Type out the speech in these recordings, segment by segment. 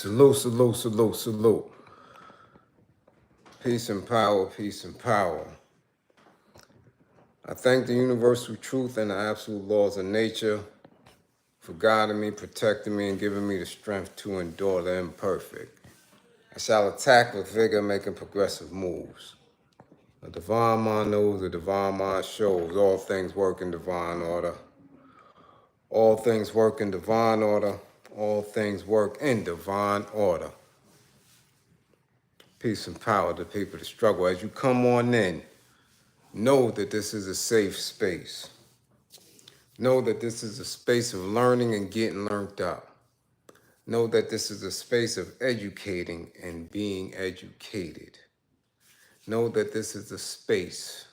Salute, salute, salute, salute. Peace and power, peace and power. I thank the universal truth and the absolute laws of nature for guiding me, protecting me, and giving me the strength to endure the imperfect. I shall attack with vigor, making progressive moves. The divine mind knows, the divine mind shows. All things work in divine order. All things work in divine order. All things work in divine order. Peace and power to people to struggle. As you come on in, know that this is a safe space. Know that this is a space of learning and getting learned up. Know that this is a space of educating and being educated. Know that this is a space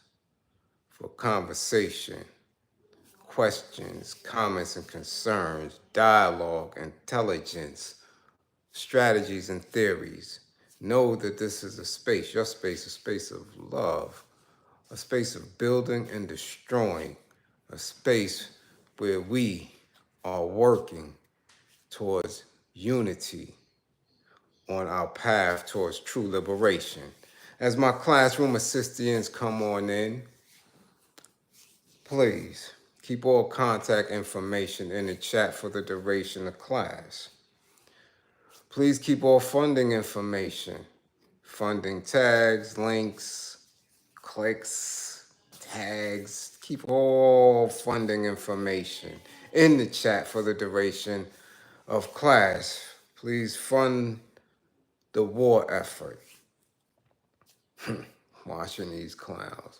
for conversation, questions, comments and concerns, dialogue, intelligence, strategies and theories. Know that this is a space, your space, a space of love, a space of building and destroying, a space where we are working towards unity on our path towards true liberation. As my classroom assistants come on in, please keep all contact information in the chat for the duration of class. Please keep all funding information, funding tags, links, clicks, tags, keep all funding information in the chat for the duration of class. Please fund the war effort. Watching these clowns.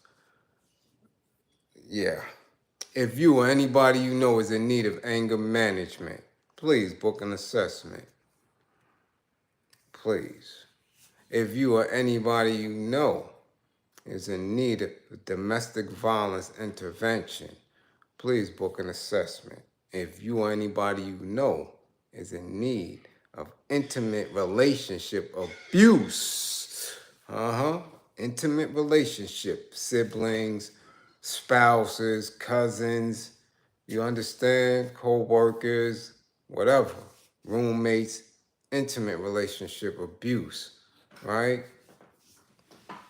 Yeah. If you or anybody you know is in need of anger management, please book an assessment. Please. If you or anybody you know is in need of domestic violence intervention, please book an assessment. If you or anybody you know is in need of intimate relationship abuse, intimate relationship, siblings, spouses, cousins, you understand, co-workers, whatever, roommates, intimate relationship abuse, right?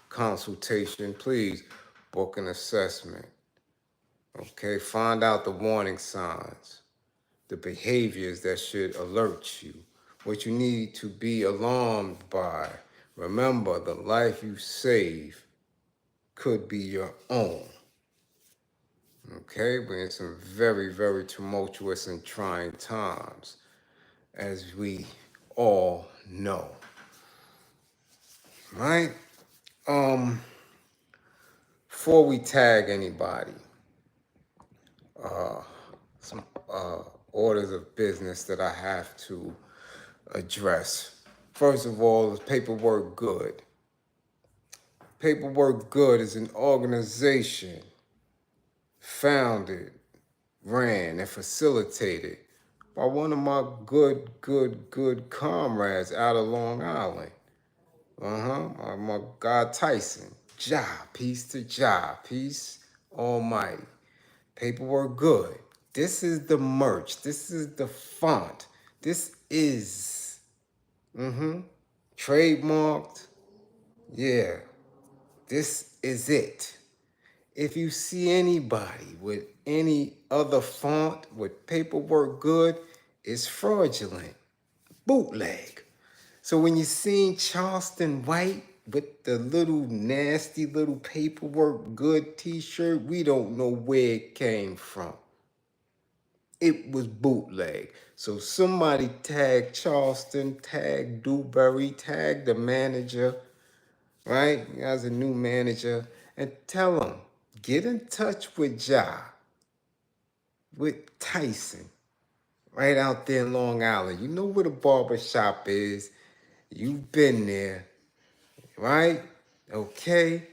Consultation, please book an assessment. Okay, find out the warning signs, the behaviors that should alert you, what you need to be alarmed by. Remember, the life you save could be your own. Okay, we're in some very, very tumultuous and trying times, as we all know. Right? Before we tag anybody, some orders of business that I have to address. First of all, is Paperwork Good. Paperwork Good is an organization founded, ran, and facilitated by one of my good comrades out of Long Island. My God Tyson. Peace to peace almighty. Paperwork Good. This is the merch. This is the font. This is, trademarked. Yeah, this is it. If you see anybody with any other font with Paperwork Good, it's fraudulent, bootleg. So when you see Charleston White with the little nasty little Paperwork Good t-shirt, we don't know where it came from. It was bootleg. So somebody tag Charleston, tag Dewberry, tag the manager, right? You guys a new manager, and tell them, get in touch with with Tyson, right out there in Long Island. You know where the barber shop is. You've been there, right? Okay?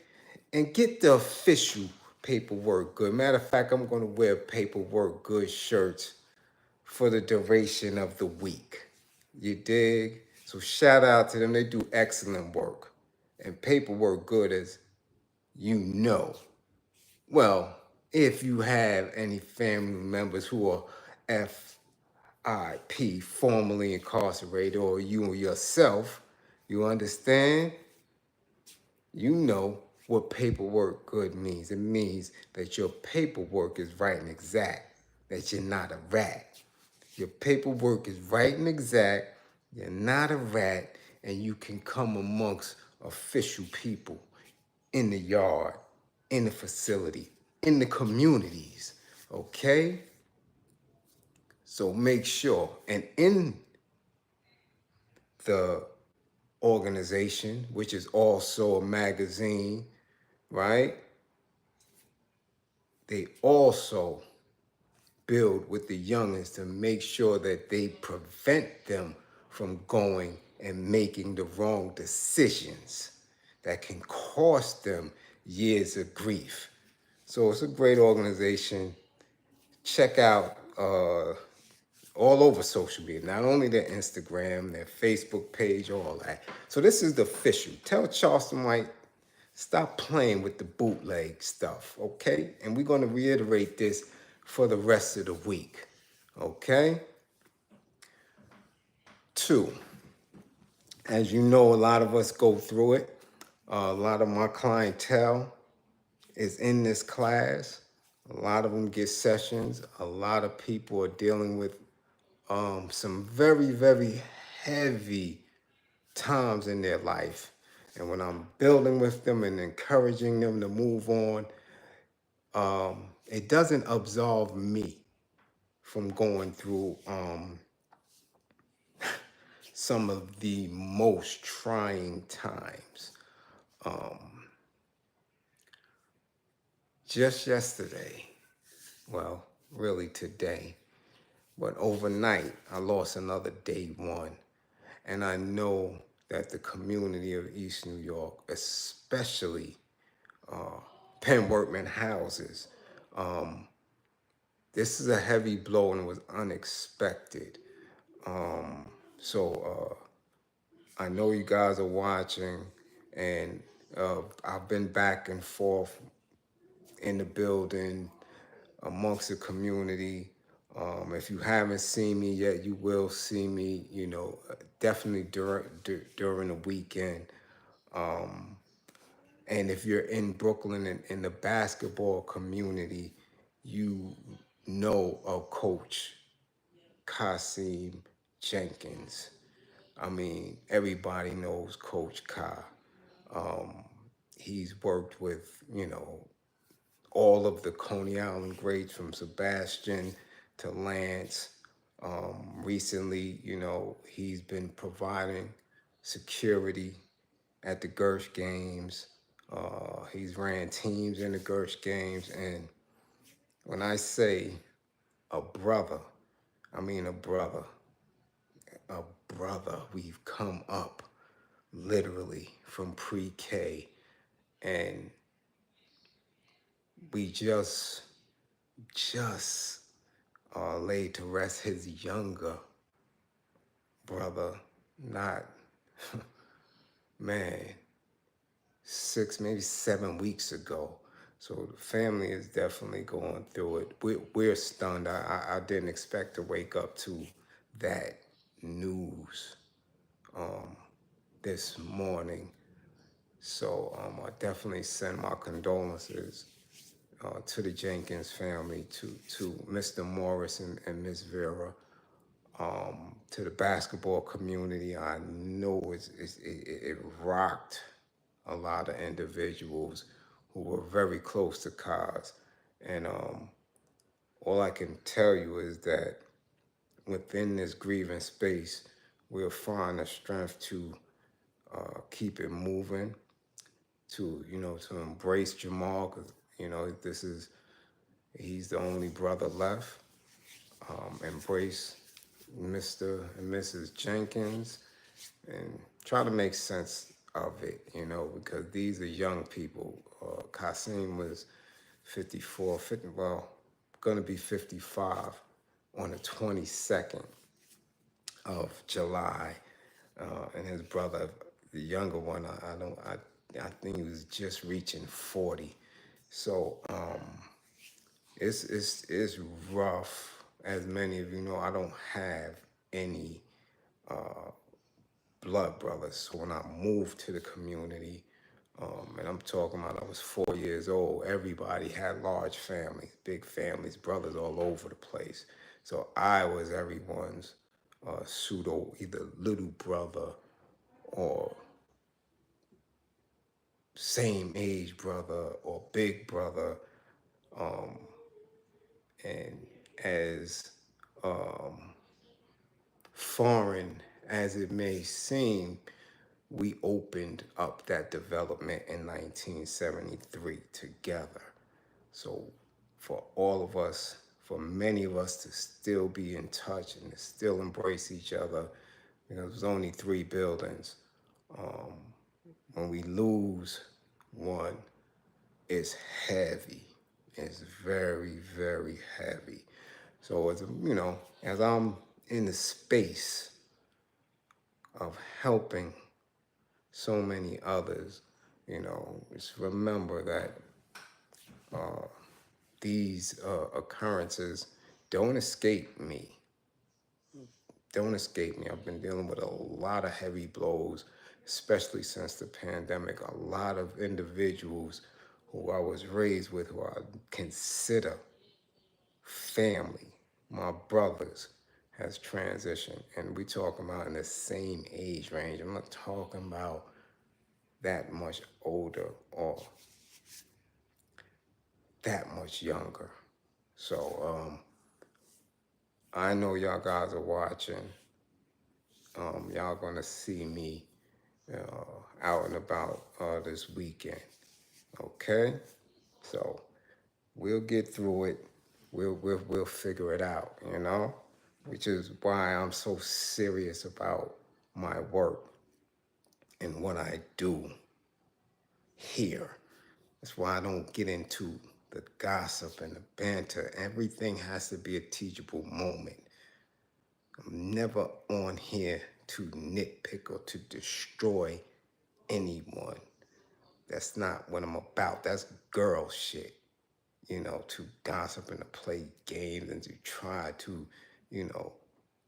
And get the official Paperwork Good. Matter of fact, I'm going to wear Paperwork Good shirts for the duration of the week. You dig? So shout out to them. They do excellent work. And Paperwork Good, as you know. Well, if you have any family members who are RIP, formerly incarcerated, or you yourself, you understand? You know what paperwork good means. It means that your paperwork is right and exact, that you're not a rat. Your paperwork is right and exact, you're not a rat, and you can come amongst official people in the yard, in the facility, in the communities, okay? So make sure, and in the organization, which is also a magazine, right? They also build with the youngins to make sure that they prevent them from going and making the wrong decisions that can cost them years of grief. So it's a great organization. Check out all over social media, not only their Instagram, their Facebook page, all that. So this is the official. Tell Charleston White, stop playing with the bootleg stuff, okay? And we're going to reiterate this for the rest of the week, okay? 2, as you know, a lot of us go through it. A lot of my clientele is in this class. A lot of them get sessions. A lot of people are dealing with some very, very heavy times in their life. And when I'm building with them and encouraging them to move on, it doesn't absolve me from going through some of the most trying times. Just yesterday, well, really today, but overnight, I lost another day one. And I know that the community of East New York, especially Penn Workman houses, this is a heavy blow and it was unexpected. So I know you guys are watching, and I've been back and forth in the building amongst the community. If you haven't seen me yet, you will see me, you know, definitely during the weekend. And if you're in Brooklyn and in the basketball community, you know of Coach Kasim Jenkins. I mean, everybody knows Coach Ka. He's worked with, you know, all of the Coney Island greats from Sebastian to Lance. Recently, you know, he's been providing security at the Gersh games. He's ran teams in the Gersh games. And when I say a brother, I mean a brother. A brother. We've come up literally from pre-K, and we just laid to rest his younger brother, not, man, 6, maybe 7 weeks ago. So the family is definitely going through it. We're stunned. I didn't expect to wake up to that news this morning. So I definitely send my condolences to the Jenkins family, to Mr. Morris and Miss Vera, to the basketball community. I know it rocked a lot of individuals who were very close to Kaz. And all I can tell you is that within this grieving space, we'll find the strength to keep it moving, to, you know, to embrace Jamal, because, you know, he's the only brother left. Embrace Mr. and Mrs. Jenkins and try to make sense of it, you know, because these are young people. Kasim was 54, well, gonna be 55 on the 22nd of July. And his brother, the younger one, I think he was just reaching 40. So it's rough as many of you know, I don't have any blood brothers. So when I moved to the community, and I'm talking about I was 4 years old, everybody had large families, big families, brothers all over the place. So I was everyone's pseudo either little brother or same age brother or big brother. And as foreign as it may seem, we opened up that development in 1973 together. So for all of us, for many of us to still be in touch and to still embrace each other, because it was only 3 buildings. When we lose one, it's heavy. It's very, very heavy. So as as I'm in the space of helping so many others, just remember that these occurrences don't escape me. Don't escape me. I've been dealing with a lot of heavy blows, especially since the pandemic. A lot of individuals who I was raised with, who I consider family, my brothers, has transitioned. And we talking about in the same age range. I'm not talking about that much older or that much younger. So I know y'all guys are watching. Y'all gonna see me out and about this weekend. Okay, so we'll get through it. We'll figure it out. Which is why I'm so serious about my work and what I do here. That's why I don't get into the gossip and the banter. Everything has to be a teachable moment. I'm never on here to nitpick or to destroy anyone. That's not what I'm about. That's girl shit, to gossip and to play games and to try to,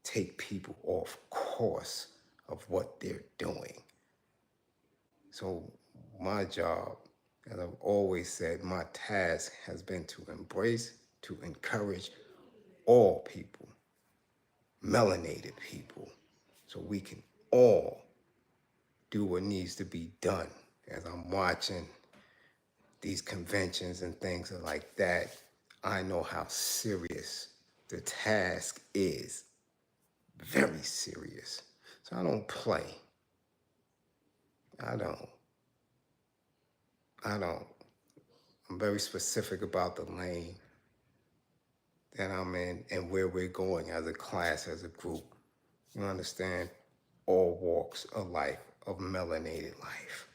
take people off course of what they're doing. So my job, as I've always said, my task has been to embrace, to encourage all people, melanated people, so we can all do what needs to be done. As I'm watching these conventions and things like that, I know how serious the task is. Very serious. So I don't play. I don't. I'm very specific about the lane that I'm in and where we're going as a class, as a group. You understand? All walks of life, of melanated life.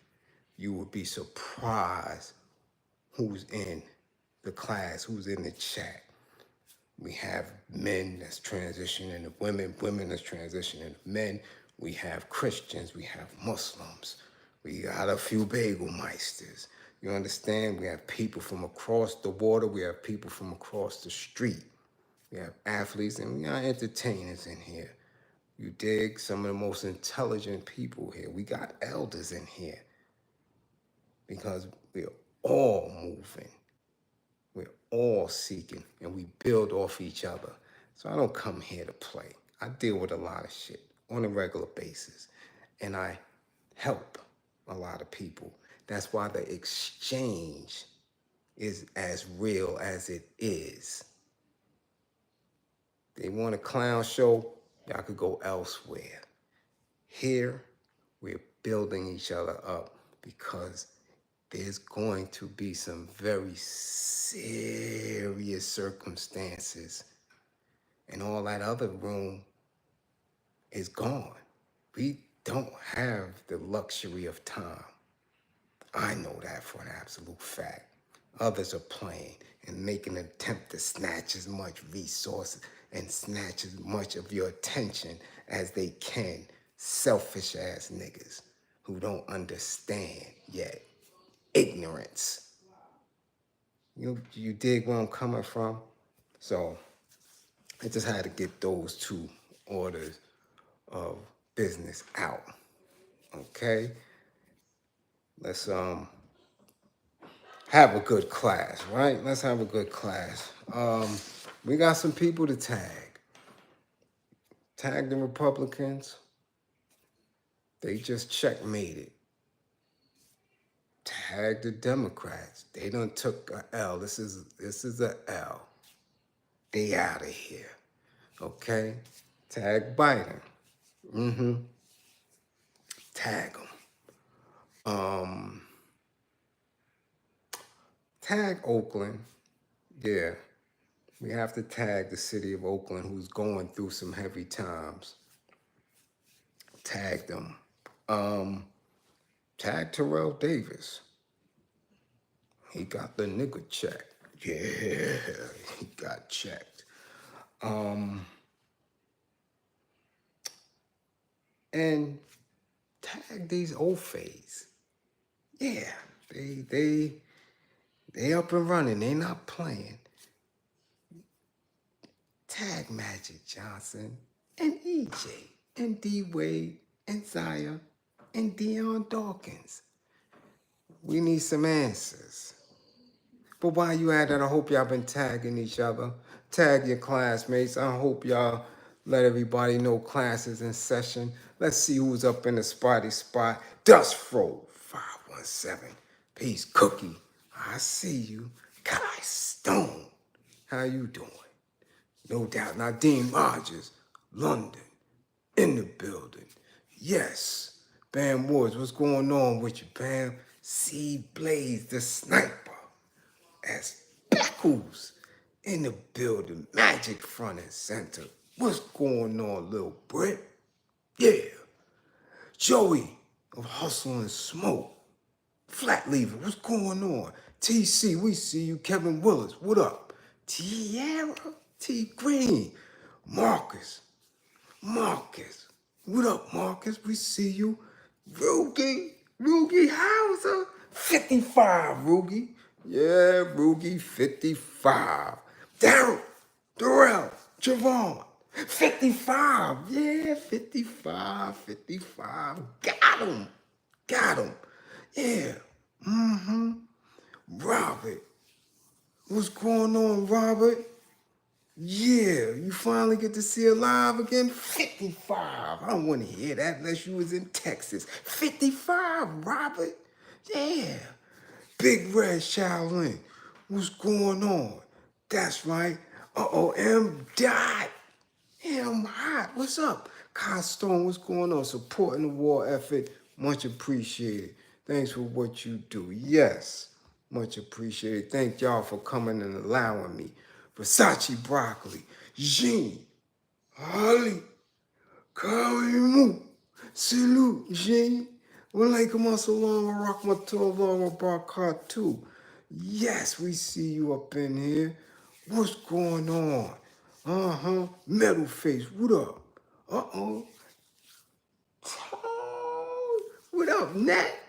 You would be surprised who's in the class, who's in the chat. We have men that's transitioning into women, women that's transitioning into men. We have Christians, we have Muslims. We got a few bagel meisters. You understand? We have people from across the water. We have people from across the street. We have athletes and we got entertainers in here. You dig? Some of the most intelligent people here. We got elders in here because we're all moving. We're all seeking and we build off each other. So I don't come here to play. I deal with a lot of shit on a regular basis and I help a lot of people. That's why the exchange is as real as it is. They want a clown show, y'all could go elsewhere. Here, we're building each other up because there's going to be some very serious circumstances. And all that other room is gone. We don't have the luxury of time. I know that for an absolute fact. Others are playing and making an attempt to snatch as much resources and snatch as much of your attention as they can. Selfish ass niggas who don't understand yet. Ignorance. You dig where I'm coming from? So I just had to get those two orders of business out. Okay? Let's have a good class, right? Let's have a good class. We got some people to tag. Tag the Republicans. They just checkmated. Tag the Democrats. They done took a L. This is a L. They out of here. Okay? Tag Biden. Tag them. Tag Oakland. Yeah. We have to tag the city of Oakland, who's going through some heavy times. Tag them. Tag Terrell Davis. He got the nigga check. Yeah, he got checked. And tag these OFAs. Yeah, they up and running. They not playing. Tag Magic Johnson and EJ and D Wade and Zaya and Deion Dawkins. We need some answers. But while you at it, I hope y'all been tagging each other. Tag your classmates. I hope y'all let everybody know class is in session. Let's see who's up in the spotty spot. Dust Fro 517. Peace Cookie. I see you. Kai Stone. How you doing? No doubt. Nadeem Rogers. London. In the building. Yes. Bam Woods, what's going on with you, Bam? C Blaze the sniper. As Beckles in the building. Magic front and center. What's going on, little Brit? Yeah. Joey of Hustle and Smoke. Flat Lever, what's going on? TC, we see you. Kevin Willis, what up? Tiara, T Green. Marcus, what up, Marcus? We see you. Rugi Hauser, 55, Rugi. Yeah, Rugi, 55. Darrell, Javon, 55. Yeah, 55. Got him. Yeah. Robert. What's going on, Robert? Yeah, you finally get to see her live again? 55. I don't want to hear that unless you was in Texas. 55, Robert. Yeah. Big Red Shaolin. What's going on? That's right. M. Dot. M. Hot. What's up? Kai Stone, what's going on? Supporting the war effort. Much appreciated. Thanks for what you do. Yes. Much appreciated. Thank y'all for coming and allowing me. Versace Broccoli. Jean. Holly. Karim. Salute, Jean. Walaikum assalam wa rahmatullahi wa barakatuh. Yes, we see you up in here. What's going on? Metal Face, what up? What up, Nat?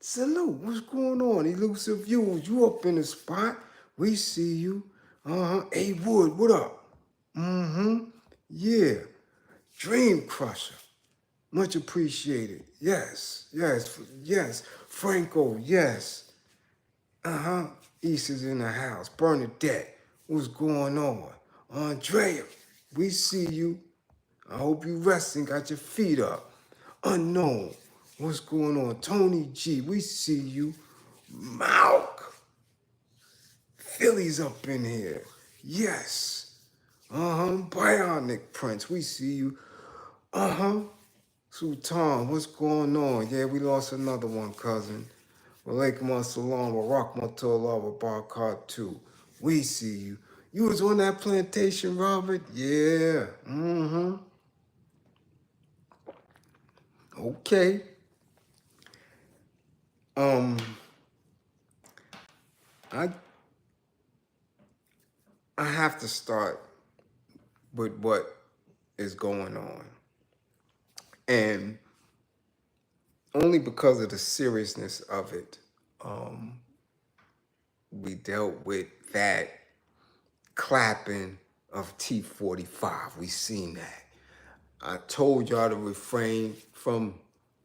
Salute, what's going on? Elusive Views, you up in the spot. We see you. A Wood, what up? Yeah. Dream Crusher. Much appreciated. Yes. Franco, yes. East is in the house. Bernadette, what's going on? Andrea, we see you. I hope you resting, got your feet up. Unknown, what's going on? Tony G, we see you. Malk, Philly's up in here. Yes. Bionic Prince, we see you. Sultan, what's going on? Yeah, we lost another one, cousin. Walaikum assalam wa rahmatullahi wa barakatuh. We see you. You was on that plantation, Robert? Yeah. Okay. I have to start with what is going on. And only because of the seriousness of it, we dealt with that clapping of T45. We seen that. I told y'all to refrain from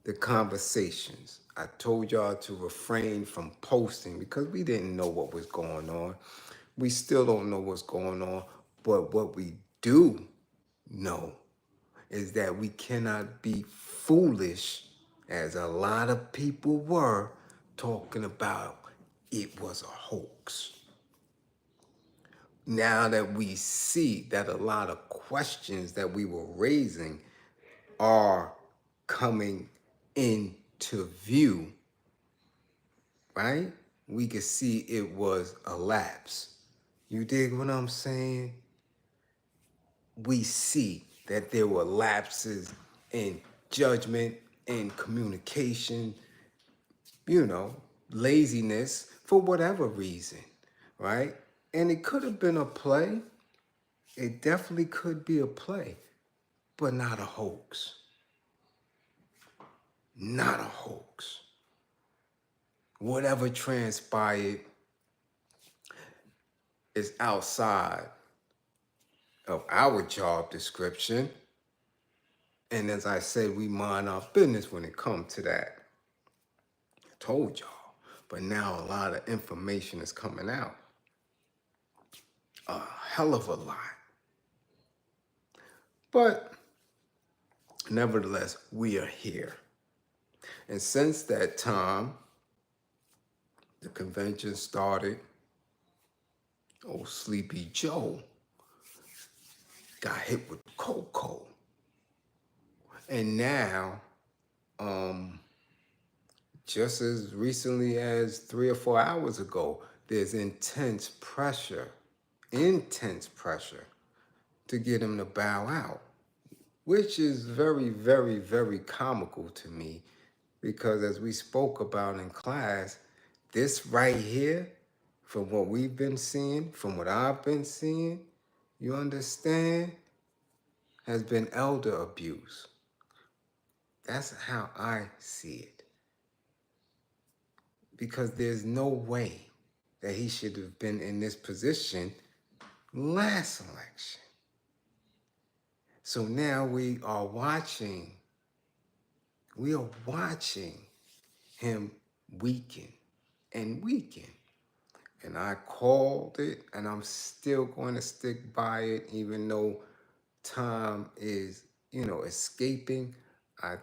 the conversations. I told y'all to refrain from posting because we didn't know what was going on. We still don't know what's going on. But what we do know is that we cannot be foolish, as a lot of people were, talking about it was a hoax. Now that we see that a lot of questions that we were raising are coming into view, right? We could see it was a lapse. You dig what I'm saying? We see that there were lapses in judgment, in communication, laziness for whatever reason, right? And it could have been a play. It definitely could be a play, but not a hoax. Not a hoax. Whatever transpired is outside of our job description. And as I said, we mind our business when it comes to that. I told y'all. But now a lot of information is coming out. A hell of a lot. But nevertheless, we are here. And since that time, the convention started. Old Sleepy Joe got hit with cocoa. And now, just as recently as 3 or 4 hours ago, there's intense pressure to get him to bow out, which is very, very, very comical to me because as we spoke about in class, this right here, from what we've been seeing, from what I've been seeing, you understand, has been elder abuse. That's how I see it. Because there's no way that he should have been in this position last election. So now we are watching him weaken and weaken. And I called it, and I'm still going to stick by it, even though time is, escaping. I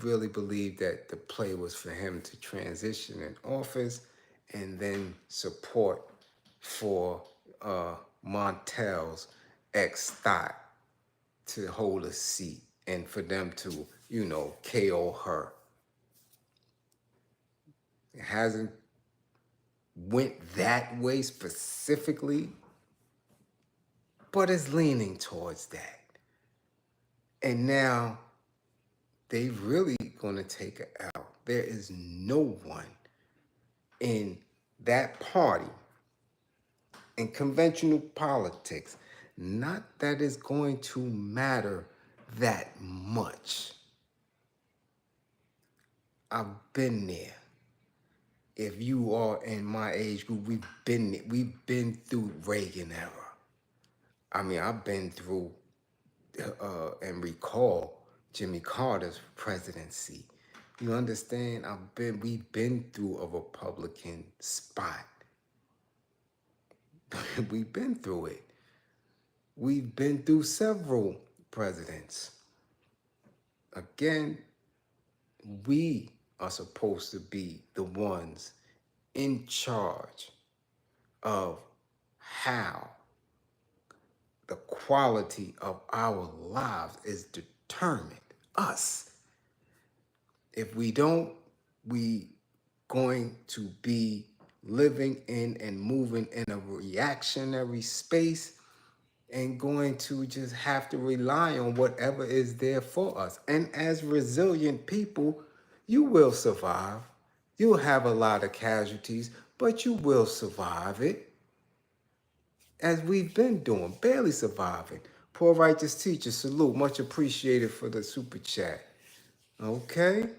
really believe that the play was for him to transition in office and then support for Montel's ex-thought to hold a seat and for them to, KO her. It hasn't went that way specifically, but it's leaning towards that. And now they really gonna take it out. There is no one in that party, in conventional politics, not that is going to matter that much. I've been there. If you are in my age group, we've been through Reagan era. I mean, I've been through and recall Jimmy Carter's presidency. You understand? We've been through a Republican spot. We've been through it. We've been through several presidents. Again, we are supposed to be the ones in charge of how the quality of our lives is determined. Us. If we don't, we going to be living in and moving in a reactionary space and going to just have to rely on whatever is there for us. And as resilient people, you will survive. You'll have a lot of casualties, but you will survive it. As we've been doing, barely surviving. Poor Righteous Teacher, salute. Much appreciated for the super chat. Okay?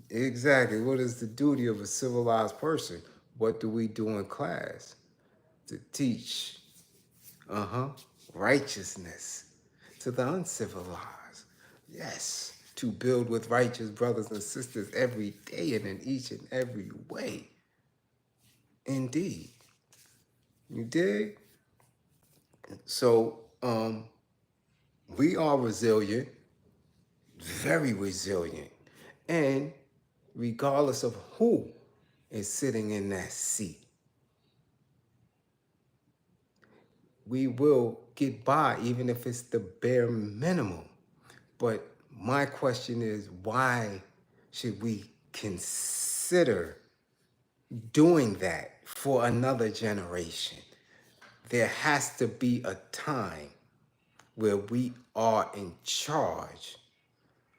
Exactly. What is the duty of a civilized person? What do we do in class? To teach. righteousness to the uncivilized. Yes, to build with righteous brothers and sisters every day and in each and every way. Indeed. You dig? So, we are resilient, very resilient. And regardless of who is sitting in that seat, we will get by even if it's the bare minimum. But my question is, why should we consider doing that for another generation? There has to be a time where we are in charge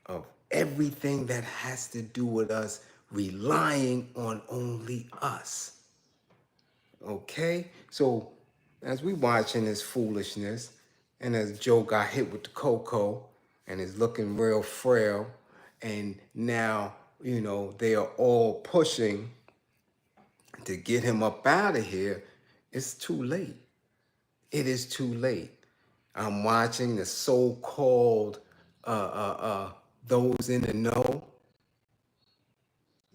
of everything that has to do with us relying on only us. Okay? So as we watching this foolishness, and as Joe got hit with the cocoa and is looking real frail, and now, they are all pushing to get him up out of here, it's too late. It is too late. I'm watching the so-called those in the know.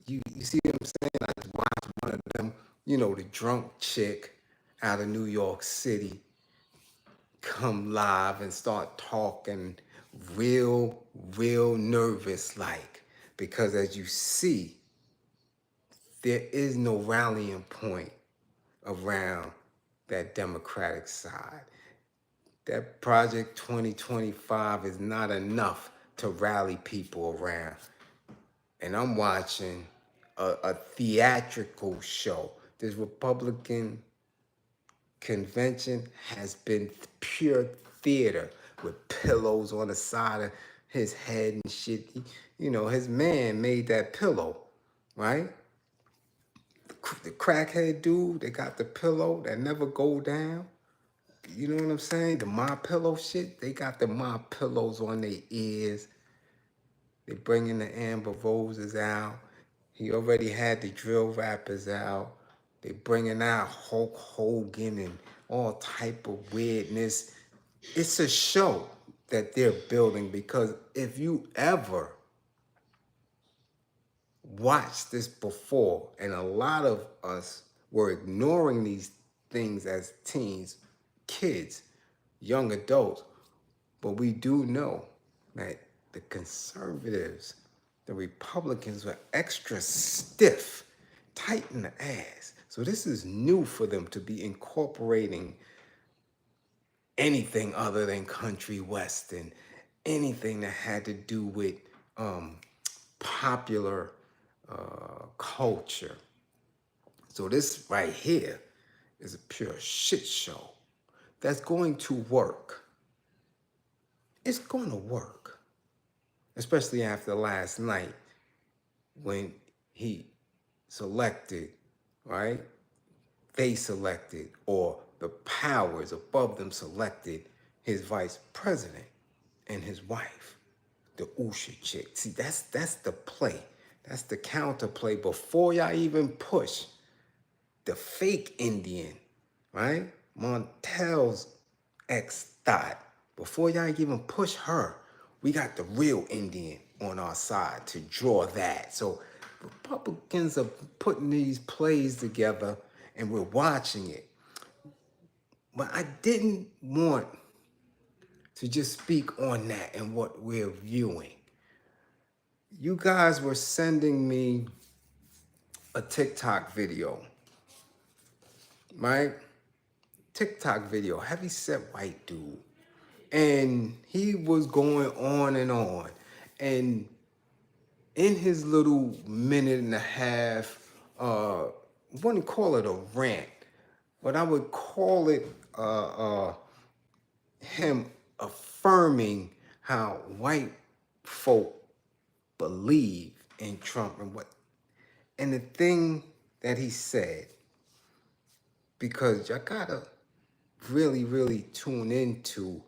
You see what I'm saying? I just watched one of them, the drunk chick out of New York City come live and start talking real nervous like, because as you see, there is no rallying point around that Democratic side. That Project 2025 is not enough to rally people around. And I'm watching a theatrical show. This Republican convention has been pure theater with pillows on the side of his head and shit. His man made that pillow, right? The crackhead dude, they got the pillow that never go down. You know what I'm saying? The My Pillow shit, they got the My Pillows on their ears. They bringing the Amber Roses out. He already had the drill rappers out. They bringing out Hulk Hogan and all type of weirdness. It's a show that they're building, because if you ever watched this before, and a lot of us were ignoring these things as teens, kids, young adults, but we do know that the conservatives, the Republicans were extra stiff, tight in the ass. So this is new for them to be incorporating anything other than country western, anything that had to do with popular culture. So this right here is a pure shit show that's going to work. It's going to work, especially after last night when he selected, right? They selected, or the powers above them selected, his vice president and his wife, the Usha chick. See, that's the play. That's the counterplay before y'all even push the fake Indian, right? Montel's ex-thought. Before y'all even push her, we got the real Indian on our side to draw that. So Republicans are putting these plays together and we're watching it. But I didn't want to just speak on that and what we're viewing. You guys were sending me a TikTok video, right? TikTok video, heavyset white dude. And he was going on and on. And in his little minute and a half, I wouldn't call it a rant, but I would call it him affirming how white folk believe in Trump and the thing that he said, because y'all gotta really tune into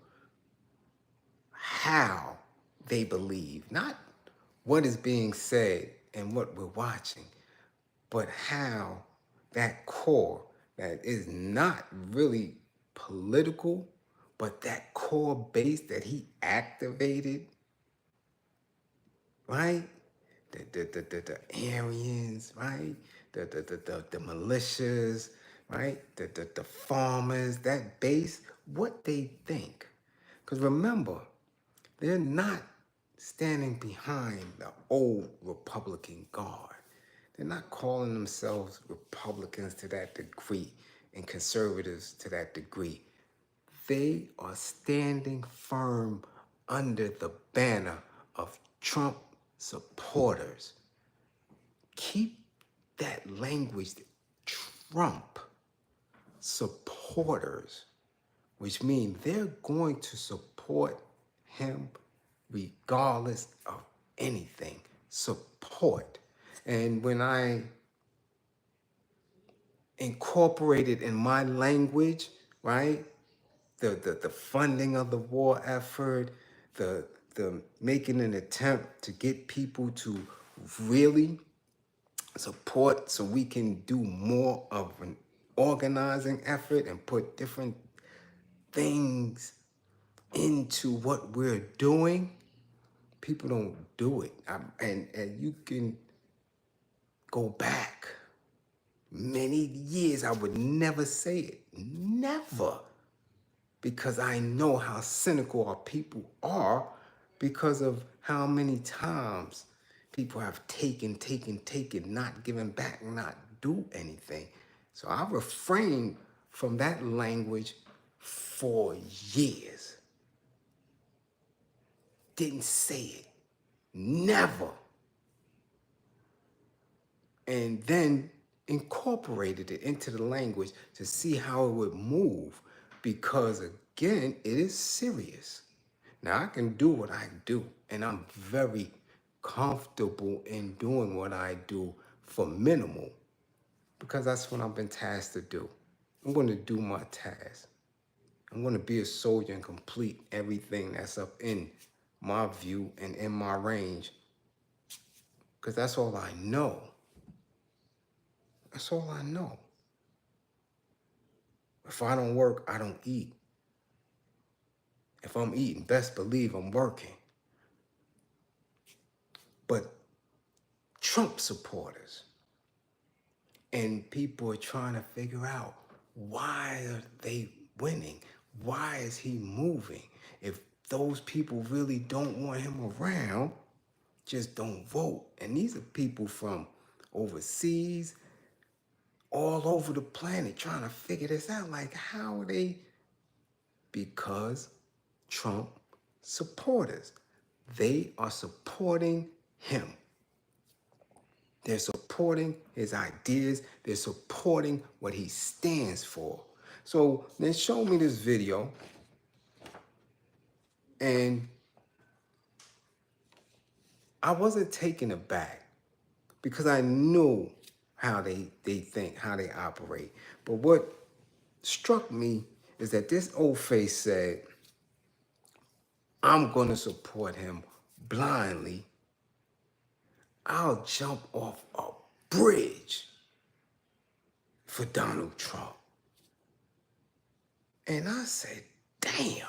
how they believe, not what is being said and what we're watching, but how that core that is not really political, But that core base that he activated, right? The Aryans, right? The militias, right? The farmers, that base, what they think. Because remember, they're not standing behind the old Republican Guard. They're not calling themselves Republicans to that degree and conservatives to that degree. They are standing firm under the banner of Trump supporters. Keep that language, Trump supporters, which means they're going to support him regardless of anything. Support. And when I incorporated in my language, right, the funding of the war effort, the making an attempt to get people to really support so we can do more of an organizing effort and put different things into what we're doing, people don't do it. And you can go back many years, I would never say it. Never. Because I know how cynical our people are because of how many times people have taken, not giving back, not do anything. So I refrained from that language for years. Didn't say it. Never. And then incorporated it into the language to see how it would move. Because again, it is serious. Now I can do what I do, and I'm very comfortable in doing what I do for minimal, because that's what I've been tasked to do. I'm going to do my task. I'm going to be a soldier and complete everything that's up in my view and in my range, because that's all I know. That's all I know. If I don't work, I don't eat. If I'm eating, best believe I'm working. But Trump supporters and people are trying to figure out, why are they winning? Why is he moving? If those people really don't want him around, just don't vote. And these are people from overseas, all over the planet, trying to figure this out. Like, how are they? Because Trump supporters, they are supporting him. They're supporting his ideas. They're supporting what he stands for. So they showed me this video, and I wasn't taken aback because I knew how they think, how they operate. But what struck me is that this old face said, I'm going to support him blindly. I'll jump off a bridge for Donald Trump. And I said, damn,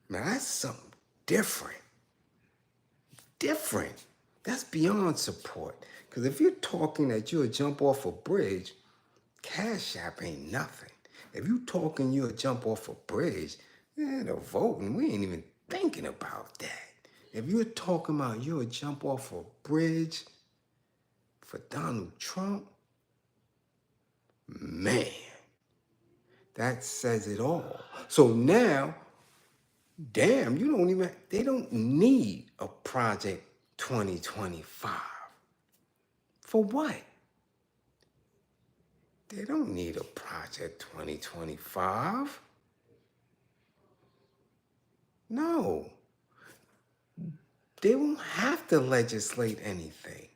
man, that's something different. Different. That's beyond support. Because if you're talking that you'll jump off a bridge, Cash App ain't nothing. If you talking you'll jump off a bridge, the voting, we ain't even thinking about that. If you're talking about you'll jump off a bridge for Donald Trump, man, that says it all. So now, damn, they don't need a Project 2025. For what? They don't need a Project 2025. No. They won't have to legislate anything.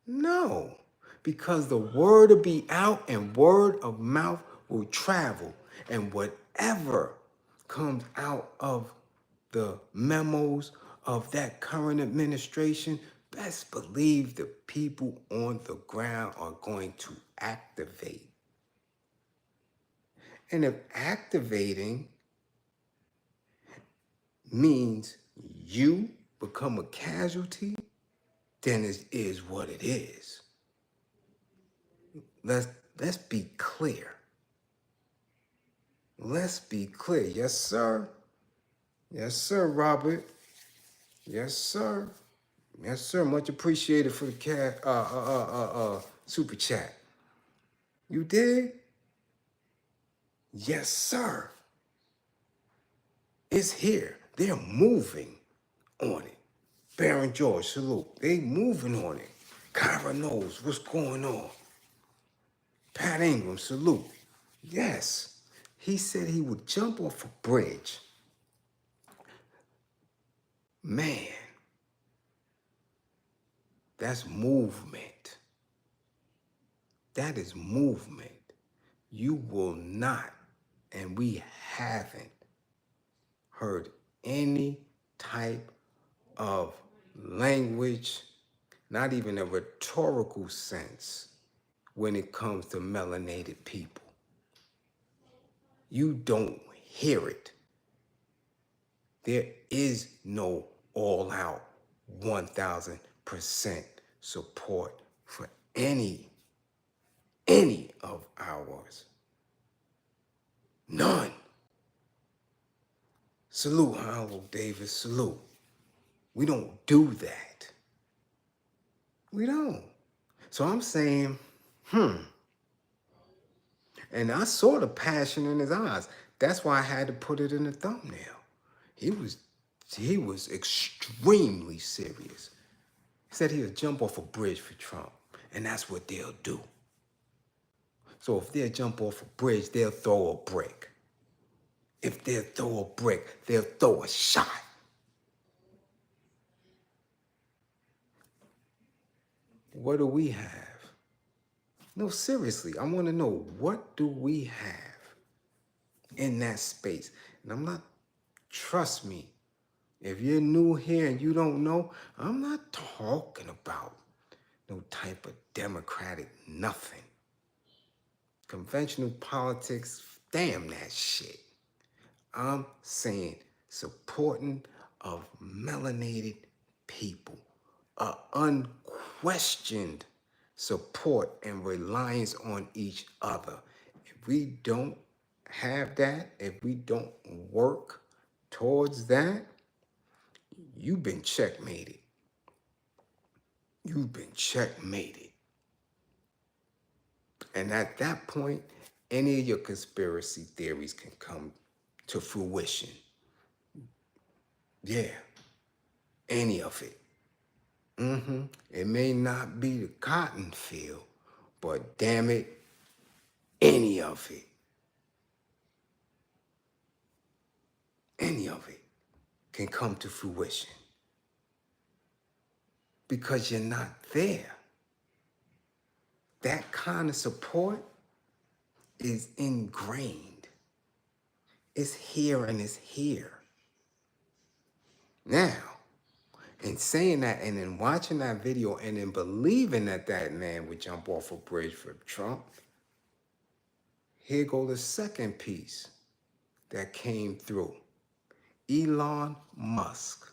No. Because the word will be out and word of mouth will travel. And whatever comes out of the memos of that current administration, best believe the people on the ground are going to activate. And if activating means you become a casualty, then it is what it is. Let's be clear. Let's be clear. Yes, sir. Yes, sir, Robert. Yes, sir. Yes, sir. Much appreciated for the super chat. You did? Yes, sir. It's here. They're moving on it. Baron George, salute. They moving on it. Kyra knows what's going on. Pat Ingram, salute. Yes. He said he would jump off a bridge. Man, that's movement. That is movement. You will not, and we haven't heard any type of language, not even a rhetorical sense, when it comes to melanated people. You don't hear it. There is no all-out 1,000% support for any of ours. None. Salute, Terrell Davis, salute. We don't do that. We don't. So I'm saying, And I saw the passion in his eyes. That's why I had to put it in the thumbnail. He was extremely serious. He said he'll jump off a bridge for Trump, and that's what they'll do. So if they'll jump off a bridge, they'll throw a brick. If they'll throw a brick, they'll throw a shot. What do we have? No, seriously, I want to know, what do we have in that space? And I'm not, trust me, if you're new here and you don't know, I'm not talking about no type of democratic nothing. Conventional politics, damn that shit. I'm saying supporting of melanated people, a unquestioned support and reliance on each other. If we don't have that, if we don't work towards that, you've been checkmated. You've been checkmated. And at that point, any of your conspiracy theories can come to fruition. Yeah, any of it. It may not be the cotton field, but damn it, any of it. Any of it can come to fruition. Because you're not there. That kind of support is ingrained. It's here and it's here. Now, in saying that and then watching that video and then believing that that man would jump off a bridge for Trump, here go the second piece that came through. Elon Musk,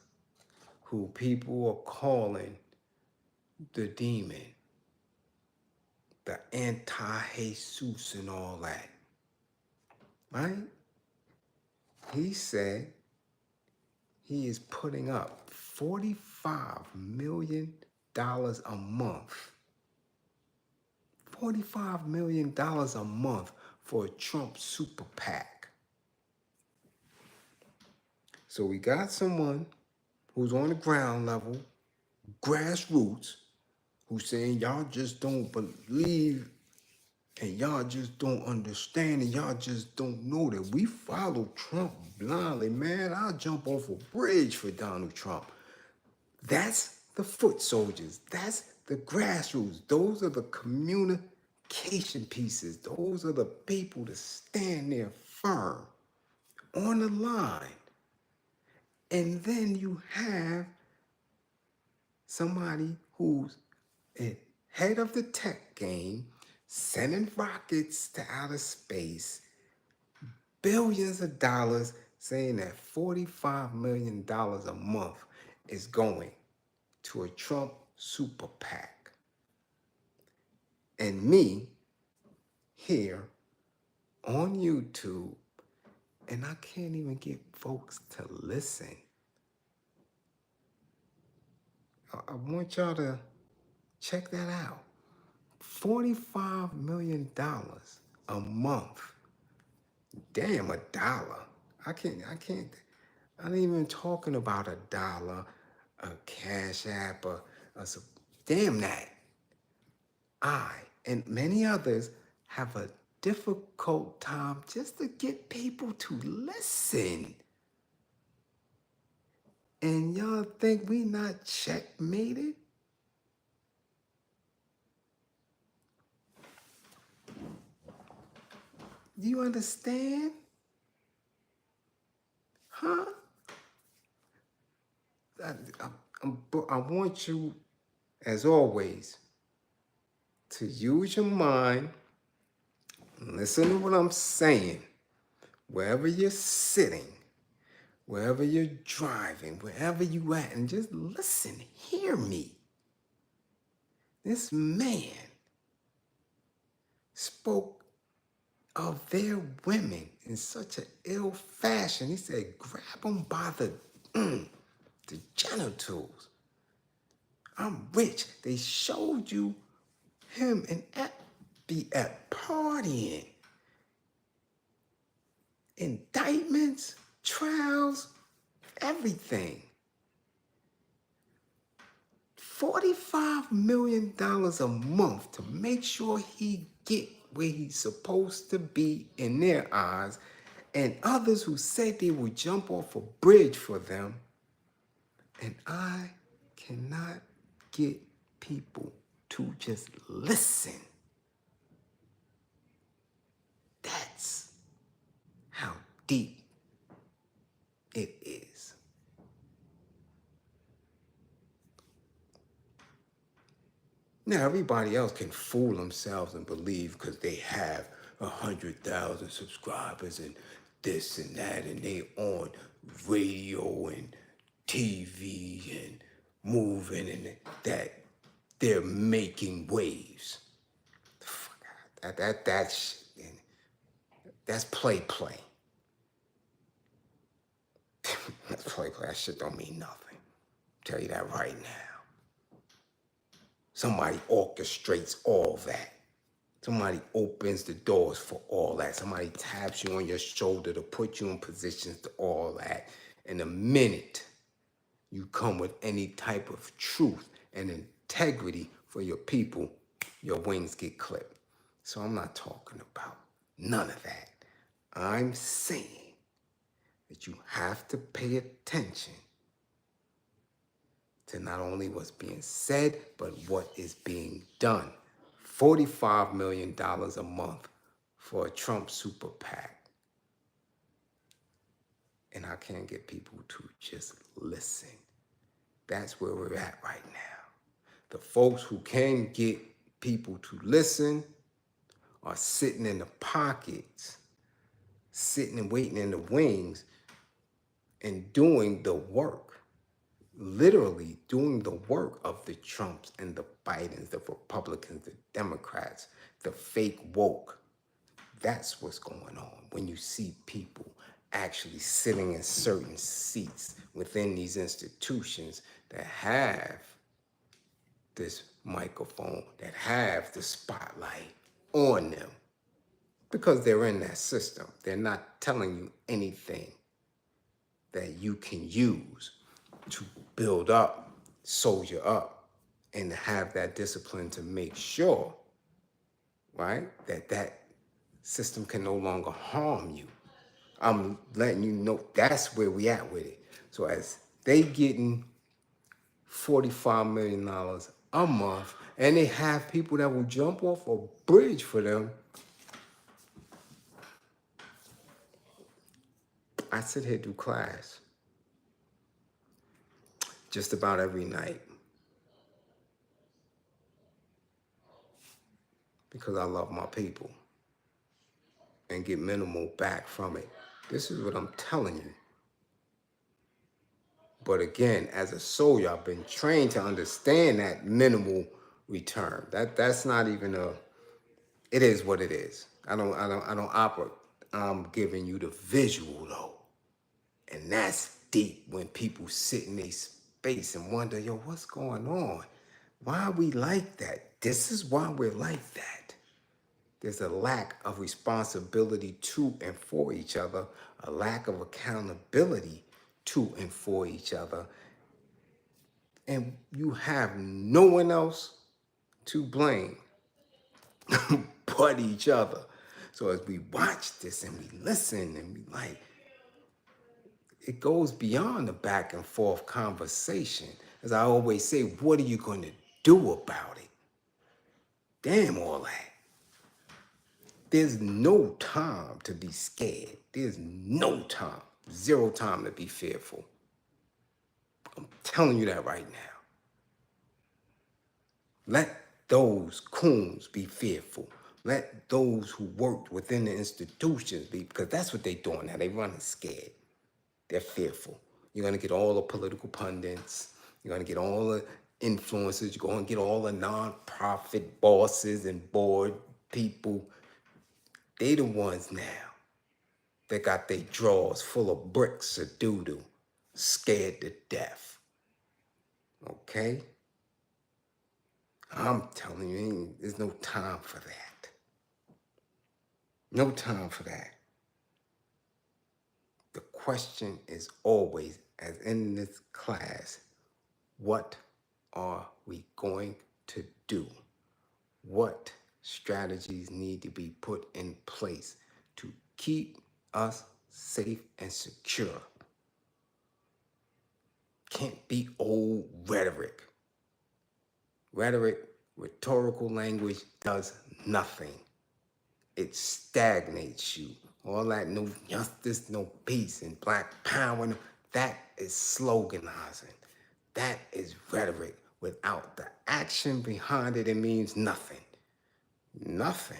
who people are calling the demon, the anti-Jesus and all that, right? He said he is putting up $45 million a month. $45 million a month for a Trump super PAC. So we got someone who's on the ground level, grassroots, who's saying y'all just don't believe and y'all just don't understand and y'all just don't know that we follow Trump blindly. Man, I'll jump off a bridge for Donald Trump. That's the foot soldiers. That's the grassroots. Those are the communication pieces. Those are the people that stand there firm on the line. And then you have somebody who's head of the tech game, sending rockets to outer space, billions of dollars, saying that $45 million a month is going to a Trump super PAC. And me here on YouTube, and I can't even get folks to listen. I want y'all to check that out. $45 million a month. Damn, a dollar. I ain't even talking about a dollar, a Cash App, damn that. I and many others have a difficult time just to get people to listen. And y'all think we not checkmated? Do you understand? Huh? I want you, as always, to use your mind, listen to what I'm saying, wherever you're sitting, wherever you're driving, wherever you at, and just listen, hear me. This man spoke of their women in such an ill fashion. He said, grab them by the genitals. I'm rich. They showed you him and be at partying. Indictments, trials, everything. $45 million a month to make sure he get where he's supposed to be in their eyes, and others who said they would jump off a bridge for them. And I cannot get people to just listen. That's how deep it is. Now, everybody else can fool themselves and believe because they have 100,000 subscribers and this and that, and they on radio and TV and moving, and that they're making waves. That's play. That's play. That shit don't mean nothing. Tell you that right now. Somebody orchestrates all that. Somebody opens the doors for all that. Somebody taps you on your shoulder to put you in positions to all that. And the minute you come with any type of truth and integrity for your people, your wings get clipped. So I'm not talking about none of that. I'm saying that you have to pay attention to not only what's being said, but what is being done. $45 million a month for a Trump super PAC. And I can't get people to just listen. That's where we're at right now. The folks who can get people to listen are sitting in the pockets, sitting and waiting in the wings, and doing the work. Literally doing the work of the Trumps and the Bidens, the Republicans, the Democrats, the fake woke. That's what's going on when you see people actually sitting in certain seats within these institutions that have this microphone, that have the spotlight on them, because they're in that system. They're not telling you anything that you can use to build up, soldier up, and have that discipline to make sure, right, that system can no longer harm you. I'm letting you know that's where we at with it. So as they getting $45 million a month, and they have people that will jump off a bridge for them, I sit here do class just about every night because I love my people and get minimal back from it. This is what I'm telling you. But again, as a soldier, I've been trained to understand that minimal return. That's not even a. It is what it is. I don't operate. I'm giving you the visual though, and that's deep. When people sit in their space and wonder, yo, what's going on? Why are we like that? This is why we're like that. There's a lack of responsibility to and for each other, a lack of accountability to and for each other, and you have no one else to blame but each other. So as we watch this and we listen and we like, it goes beyond the back and forth conversation. As I always say, what are you going to do about it? Damn all that. There's no time to be scared. There's no time, zero time to be fearful. I'm telling you that right now. Let those coons be fearful. Let those who worked within the institutions be, because that's what they're doing now. They're running scared. They're fearful. You're going to get all the political pundits. You're going to get all the influencers. You're going to get all the nonprofit bosses and board people. They the ones now that got their drawers full of bricks of doo-doo, scared to death. Okay? I'm telling you, there's no time for that. No time for that. The question is always, as in this class, what are we going to do? What strategies need to be put in place to keep us safe and secure? Can't be old rhetoric. Rhetoric, rhetorical language does nothing. It stagnates you. All that no justice, no peace, and black power, that is sloganizing. That is rhetoric. Without the action behind it, it means nothing. Nothing.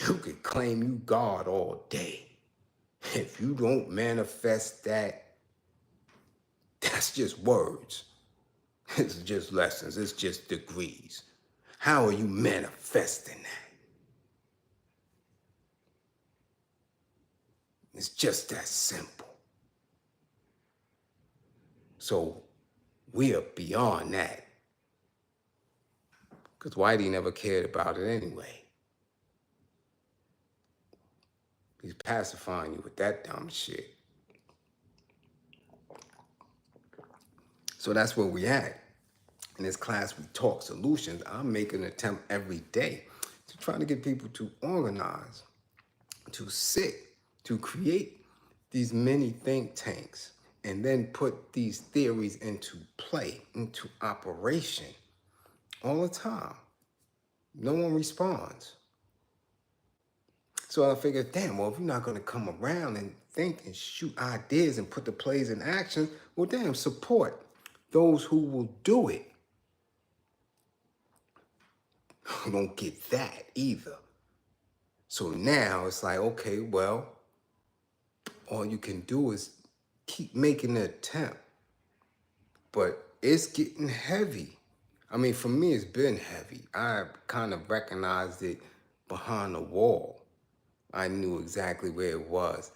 You could claim you God all day. If you don't manifest that, that's just words. It's just lessons. It's just degrees. How are you manifesting that? It's just that simple. So we are beyond that. Because Whitey never cared about it anyway. He's pacifying you with that dumb shit. So that's where we at. In this class, we talk solutions. I make an attempt every day to try to get people to organize, to sit, to create these mini think tanks, and then put these theories into play, into operation all the time. No one responds. So I figured, damn, well, if you're not going to come around and think and shoot ideas and put the plays in action, well, damn, support those who will do it. Don't get that either. So now it's like, okay, well, all you can do is keep making the attempt. But it's getting heavy. I mean, for me, it's been heavy. I kind of recognized it behind the wall. I knew exactly where it was.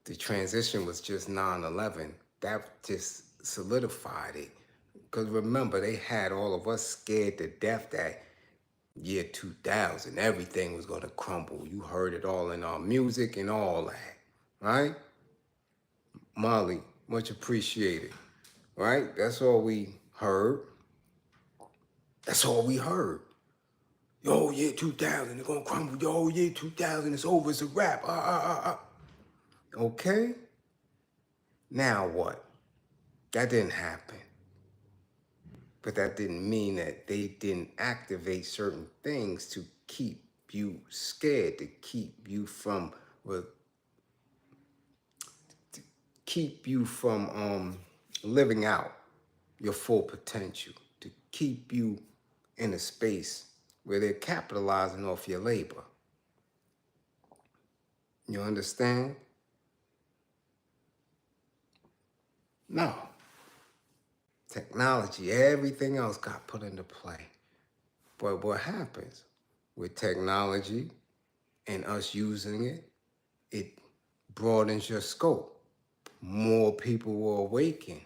The transition was just 9/11. That just solidified it. Because remember, they had all of us scared to death that year 2000, everything was going to crumble. You heard it all in our music and all that, right? Molly, much appreciated, right? That's all we heard. That's all we heard. Yo, year 2000, it's going to crumble. Yo, year 2000, it's over. It's a wrap. Okay? Now what? That didn't happen. But that didn't mean that they didn't activate certain things to keep you scared, to keep you from living out your full potential, to keep you in a space where they're capitalizing off your labor. You understand? No. Technology, everything else got put into play. But what happens with technology and us using it, it broadens your scope. More people will awaken.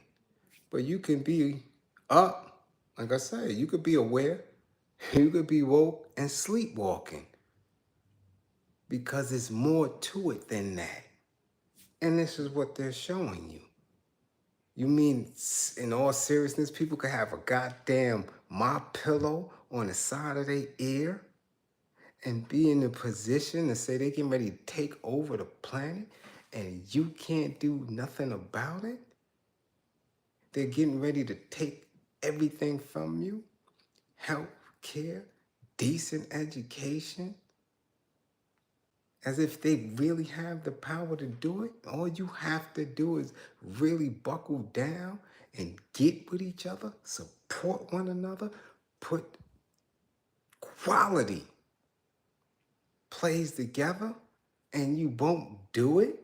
But you can be up, like I said, you could be aware, you could be woke and sleepwalking. Because it's more to it than that. And this is what they're showing you. You mean, in all seriousness, people could have a goddamn my pillow on the side of their ear and be in a position to say they're getting ready to take over the planet and you can't do nothing about it? They're getting ready to take everything from you. Health care, decent education. As if they really have the power to do it. All you have to do is really buckle down and get with each other, support one another, put quality plays together, and you won't do it.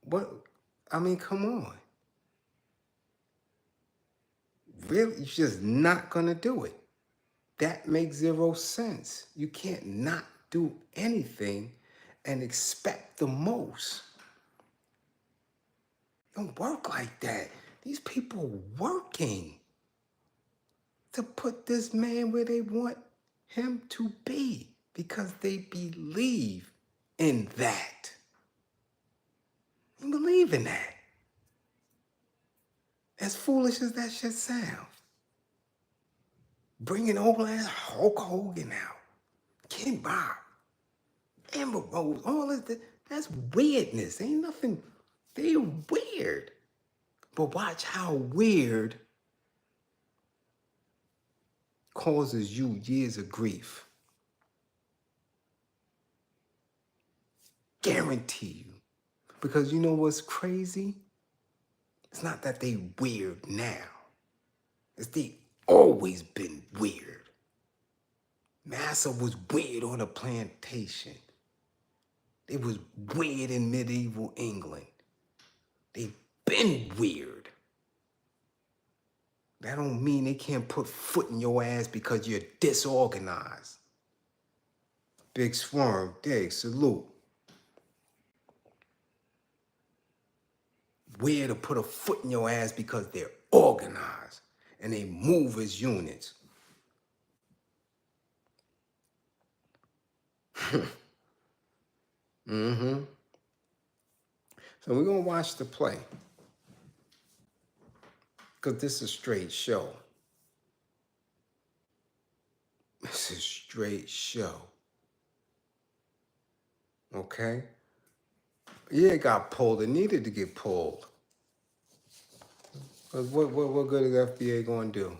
What? I mean, come on. Really? You're just not gonna do it. That makes zero sense. You can't not do anything and expect the most. Don't work like that. These people working to put this man where they want him to be because they believe in that. They believe in that. As foolish as that shit sounds. Bringing old ass Hulk Hogan out. Ken Bob. Amber Rose. All this. That's weirdness. Ain't nothing. They're weird. But watch how weird causes you years of grief. Guarantee you. Because you know what's crazy? It's not that they weird now. It's they always been weird. Massa was weird on a plantation. They was weird in medieval England. They been weird. That don't mean they can't put foot in your ass because you're disorganized. Big Swarm, dig, salute. Weird to put a foot in your ass because they're organized and they move as units. Mm-hmm. So we're gonna watch the play. Because this is a straight show. This is a straight show. Okay? Yeah, it got pulled. It needed to get pulled. Because what good is FBI going to do?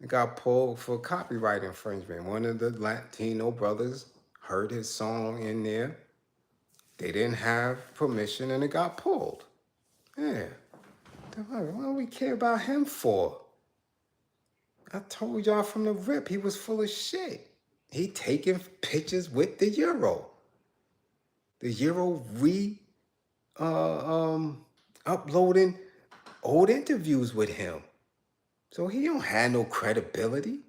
It got pulled for copyright infringement. One of the Latino brothers heard his song in there. They didn't have permission and it got pulled. Yeah. What do we care about him for? I told y'all from the rip, he was full of shit. He taking pictures with the Euro. The Euro uploading old interviews with him. So he don't have no credibility.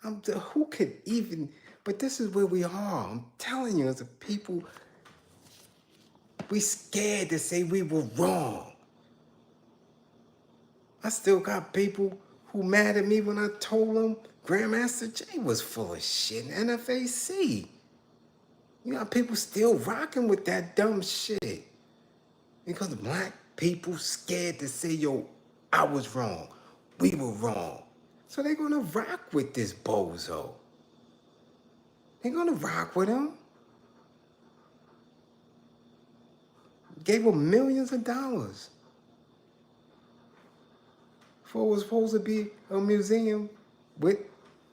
Who could even, but this is where we are. I'm telling you, as a people, we scared to say we were wrong. I still got people who mad at me when I told them Grandmaster Jay was full of shit in NFAC. You got people still rocking with that dumb shit. Because black people scared to say, yo, I was wrong. We were wrong. So they're gonna rock with this bozo. They're gonna rock with him. Gave him millions of dollars. For it was supposed to be a museum with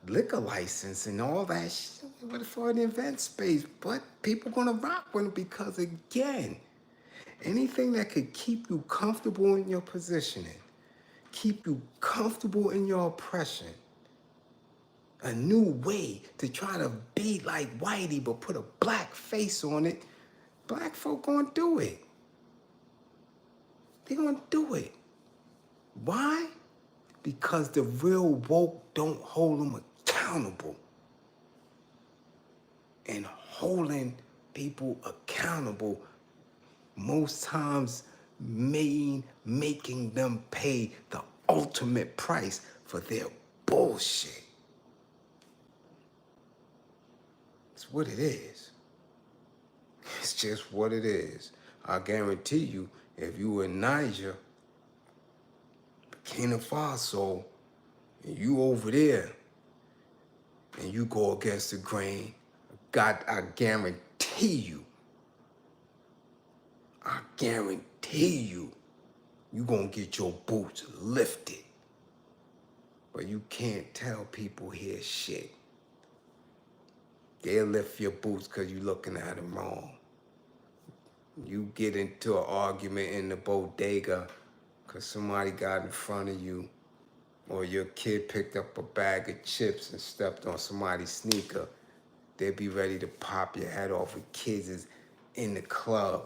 liquor license and all that shit for an event space. But people gonna rock with it because, again, anything that could keep you comfortable in your positioning, keep you comfortable in your oppression, a new way to try to be like Whitey but put a black face on it, Black folk gonna do it. They gonna do it. Why? Because the real woke don't hold them accountable. And holding people accountable most times making them pay the ultimate price for their bullshit. It's what it is. It's just what it is. I guarantee you, if you were in Niger, Burkina Faso, and you over there, and you go against the grain, God, I guarantee you, you gonna get your boots lifted. But you can't tell people here shit. They'll lift your boots because you're looking at them wrong. You get into an argument in the bodega because somebody got in front of you, or your kid picked up a bag of chips and stepped on somebody's sneaker. They'll be ready to pop your head off with kids is in the club.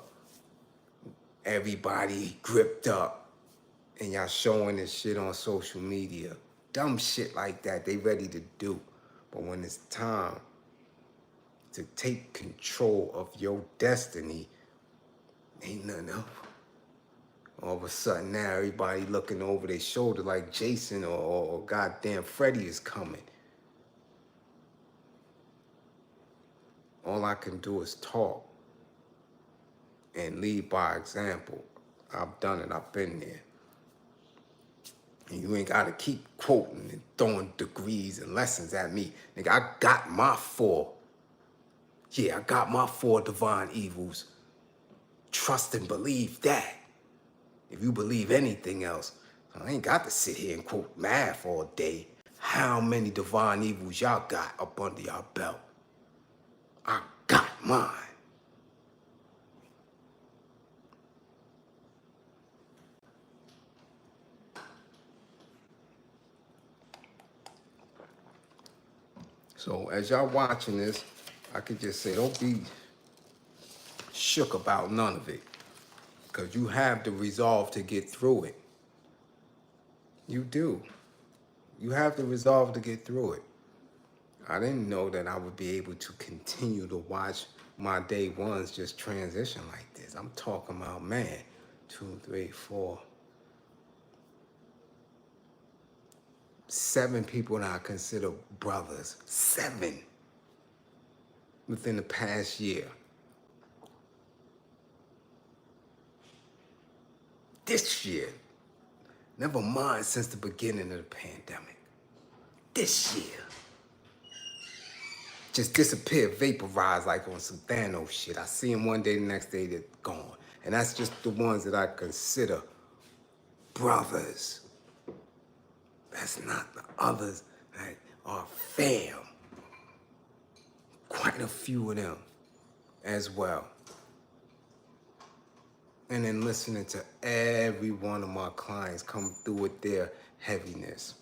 Everybody gripped up, and y'all showing this shit on social media. Dumb shit like that, they ready to do. But when it's time to take control of your destiny, ain't nothing else. All of a sudden now, everybody looking over their shoulder like Jason or goddamn Freddy is coming. All I can do is talk and lead by example. I've done it, I've been there. And you ain't gotta keep quoting and throwing degrees and lessons at me. Nigga, I got my 4. Yeah, I got my 4 divine evils. Trust and believe that. If you believe anything else, I ain't got to sit here and quote math all day. How many divine evils y'all got up under your belt? I got mine. So as y'all watching this, I could just say, don't be shook about none of it, because you have the resolve to get through it. You do. You have the resolve to get through it. I didn't know that I would be able to continue to watch my day ones just transition like this. I'm talking about, man, 2, 3, 4, 7 people that I consider brothers. 7 within the past year. This year, never mind since the beginning of the pandemic. This year, just disappeared, vaporized like on some Thanos shit. I see them one day, the next day they're gone. And that's just the ones that I consider brothers. That's not the others that are fam. Quite a few of them as well. And then listening to every one of my clients come through with their heaviness.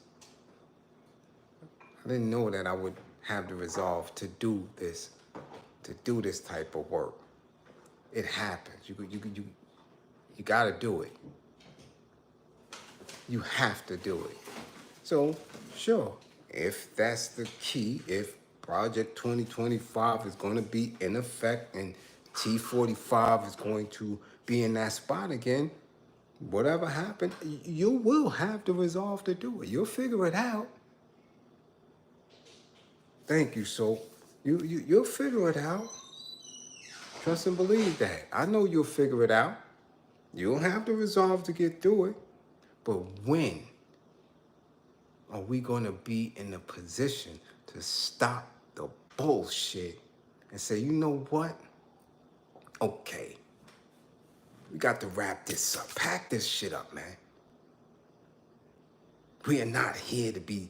I didn't know that I would have the resolve to do this type of work. It happens. You gotta do it. You have to do it. So, sure, if that's the key, if Project 2025 is going to be in effect and T45 is going to be in that spot again, whatever happened, you will have the resolve to do it. You'll figure it out. Thank you. So you'll figure it out. Trust and believe that. I know you'll figure it out. You'll have the resolve to get through it. But when are we going to be in a position to stop the bullshit and say, you know what? Okay, we got to wrap this up. Pack this shit up, man. We are not here to be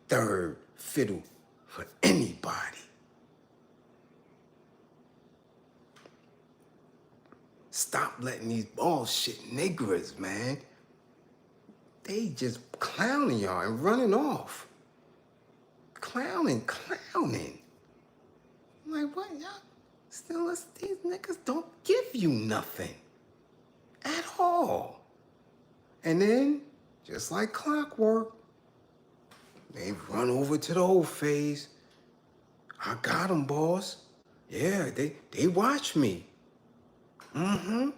third fiddle for anybody. Stop letting these bullshit niggers, man. They just clowning y'all and running off. Clowning. I'm like, what, y'all? Still, these niggas don't give you nothing at all. And then, just like clockwork, they run over to the old phase. I got them, boss. Yeah, they watch me. Mm-hmm.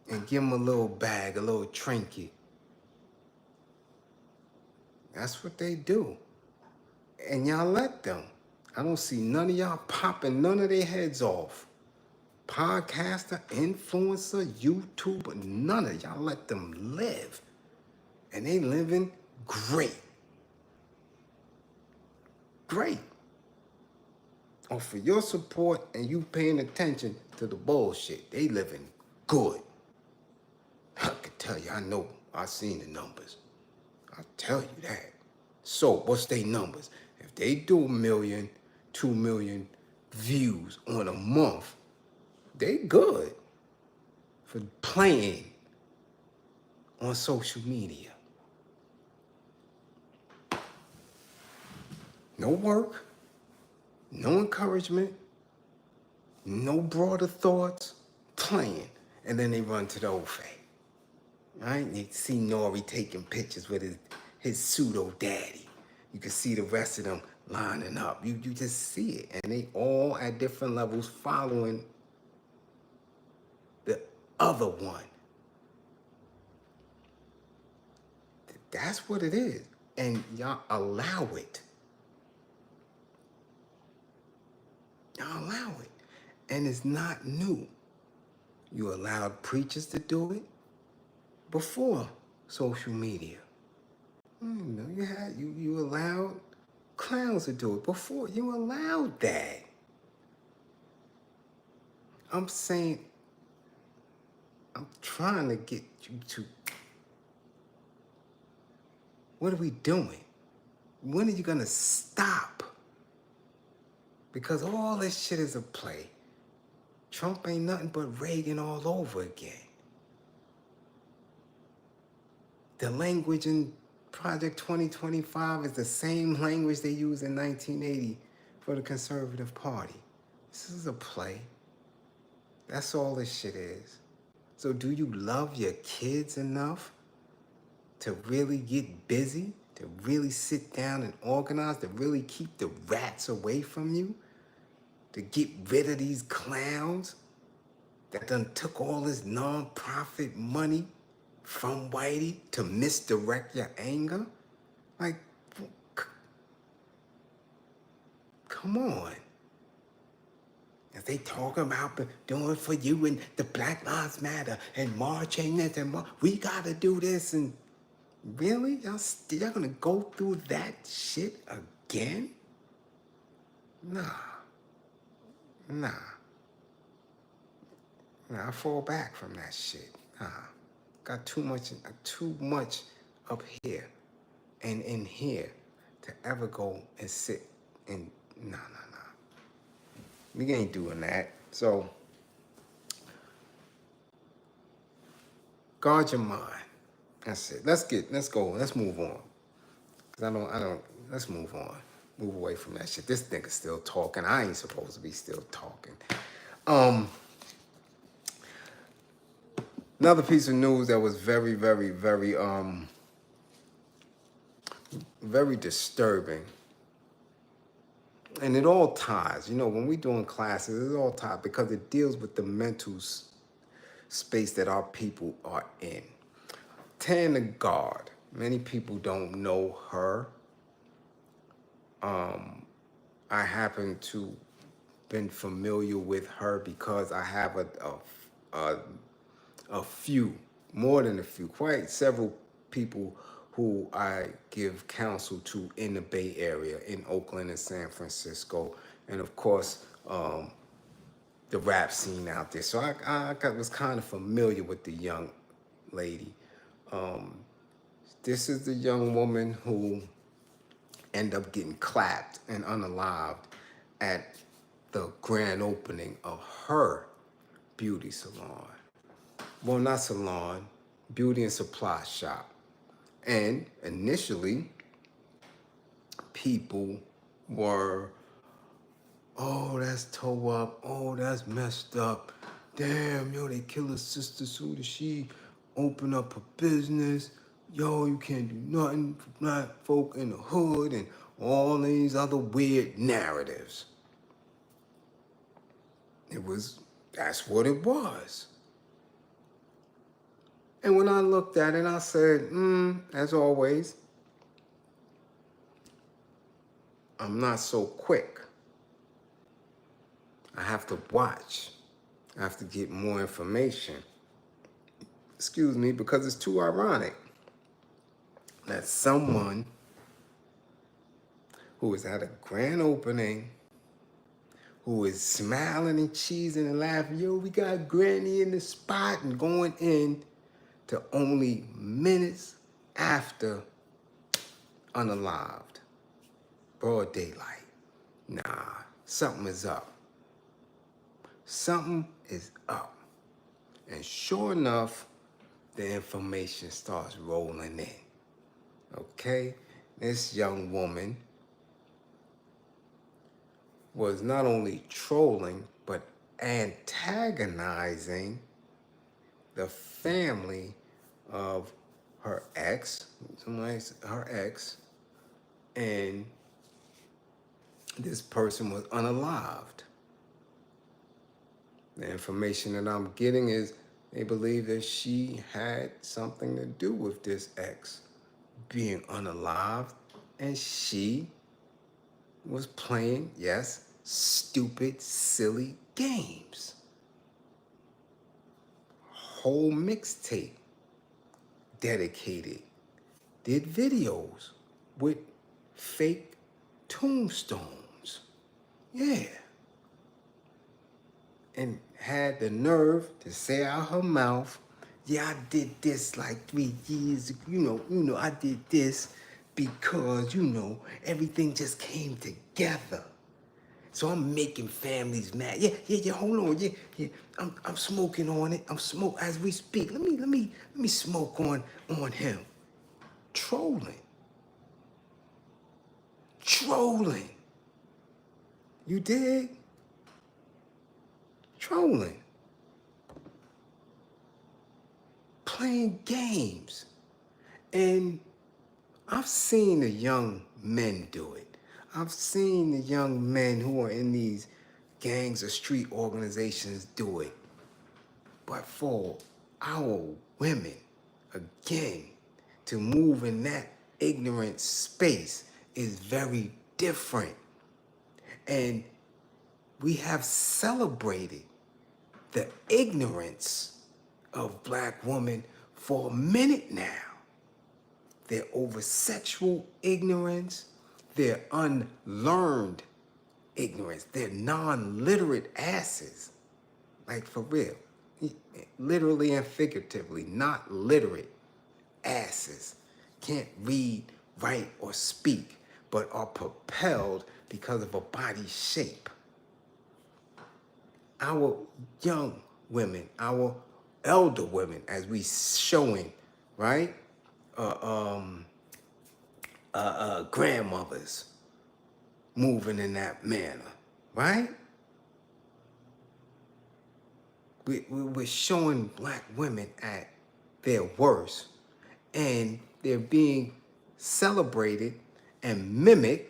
And give them a little bag, a little trinket. That's what they do. And y'all let them. I don't see none of y'all popping none of their heads off. Podcaster, influencer, YouTuber, none of y'all let them live. And they living great. Great. Off of your support and you paying attention to the bullshit. They living good. I can tell you, I know, I seen the numbers. I'll tell you that. So, what's their numbers? If they do 1 million, 2 million views on a month, they good for playing on social media. No work, no encouragement, no broader thoughts, playing. And then they run to the old fade. Right? You see Nori taking pictures with his pseudo daddy. You can see the rest of them lining up. You just see it. And they all at different levels following the other one. That's what it is. And y'all allow it. Y'all allow it. And it's not new. You allowed preachers to do it before social media. You allowed clowns to do it before. You allowed that. I'm saying, I'm trying to get you to, what are we doing? When are you gonna stop? Because all this shit is a play. Trump ain't nothing but Reagan all over again. The language in Project 2025 is the same language they used in 1980 for the Conservative Party. This is a play. That's all this shit is. So do you love your kids enough to really get busy, to really sit down and organize, to really keep the rats away from you, to get rid of these clowns that done took all this non-profit money from Whitey to misdirect your anger? Like, come on. If they talk about doing for you and the Black Lives Matter and marching this and we gotta do this, and really? Y'all gonna go through that shit again? Nah, I fall back from that shit. Got too much up here and in here to ever go and sit and nah. We ain't doing that. So guard your mind. That's it. Let's go. Let's move on. Cause let's move on. Move away from that shit. This nigga's still talking. I ain't supposed to be still talking. Another piece of news that was very, very, very, very disturbing. And it all ties, when we doing classes, it all ties because it deals with the mental space that our people are in. Tana Guard, many people don't know her. I happen to been familiar with her because I have a few, more than a few, quite several people who I give counsel to in the Bay Area, in Oakland and San Francisco, and of course, the rap scene out there. So I was kind of familiar with the young lady. This is the young woman who ended up getting clapped and unalived at the grand opening of her beauty salon. Well, not salon, beauty and supply shop. And initially, people were Oh, that's toe up. Oh, that's messed up. Damn, yo, they kill her sister soon as she open up her business. Yo, you can't do nothing for black folk in the hood and all these other weird narratives. That's what it was. And when I looked at it, I said, as always, I'm not so quick. I have to watch. I have to get more information. Excuse me, because it's too ironic that someone who is at a grand opening, who is smiling and cheesing and laughing, yo, we got Granny in the spot, and going in to only minutes after unalived, broad daylight. Nah, something is up. Something is up. And sure enough, the information starts rolling in. Okay? This young woman was not only trolling, but antagonizing the family of her ex, and this person was unalived. The information that I'm getting is they believe that she had something to do with this ex being unalived, and she was playing, yes, stupid, silly games. Whole mixtape dedicated, did videos with fake tombstones. Yeah. And had the nerve to say out her mouth, yeah, I did this like 3 years ago. I did this because, everything just came together. So I'm making families mad. Yeah, hold on. Yeah. I'm smoking on it. I'm smoke as we speak. Let me smoke on him. Trolling. You dig? Trolling. Playing games. And I've seen the young men do it. I've seen the young men who are in these gangs or street organizations do it. But for our women, again, to move in that ignorant space is very different. And we have celebrated the ignorance of black women for a minute now. Their over-sexual ignorance, their unlearned ignorance, their non-literate asses. Like, for real. Literally and figuratively, not literate asses. Can't read, write, or speak, but are propelled because of a body shape. Our young women, our elder women, as we showing, right? Grandmothers moving in that manner, right? We're showing black women at their worst, and they're being celebrated and mimicked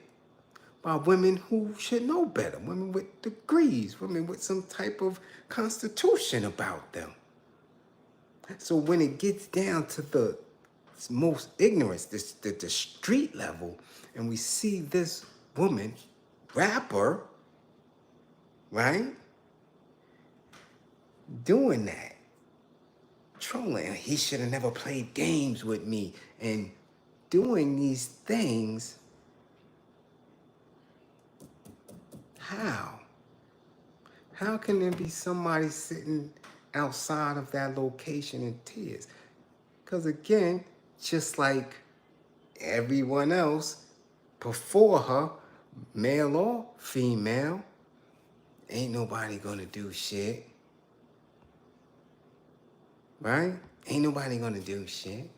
by women who should know better, women with degrees, women with some type of constitution about them. So when it gets down to the most ignorance, the street level, and we see this woman, rapper, right, doing that, trolling, he should have never played games with me, and doing these things. How can there be somebody sitting outside of that location in tears? Because again, just like everyone else before her, male or female, ain't nobody gonna do shit. Right? Ain't nobody gonna do shit.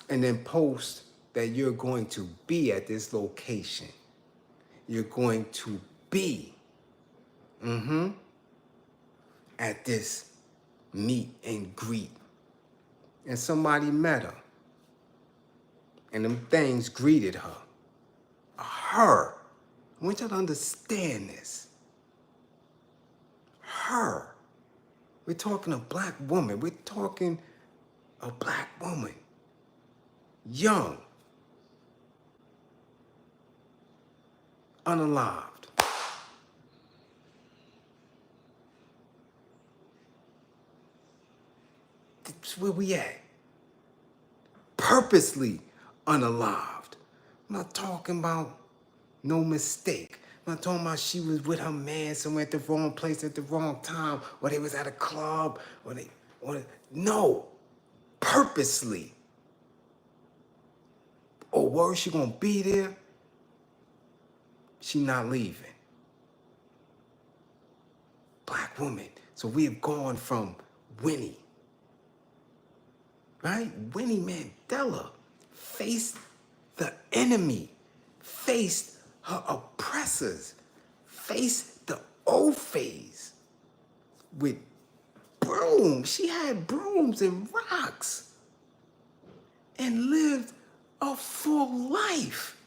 And then post that you're going to be at this location. you're going to be at this meet and greet. And somebody met her. And them things greeted her. Her. I want you to understand this. Her. We're talking a black woman. We're talking a black woman. Young. Unalived. That's where we at. Purposely unalived. I'm not talking about no mistake. I'm not talking about she was with her man somewhere at the wrong place at the wrong time, or they was at a club, no, purposely. Or worse, she gonna be there, she not leaving. Black woman. So we have gone from Winnie, right? Winnie Mandela faced the enemy, faced her oppressors, faced the old phase with brooms. She had brooms and rocks and lived a full life.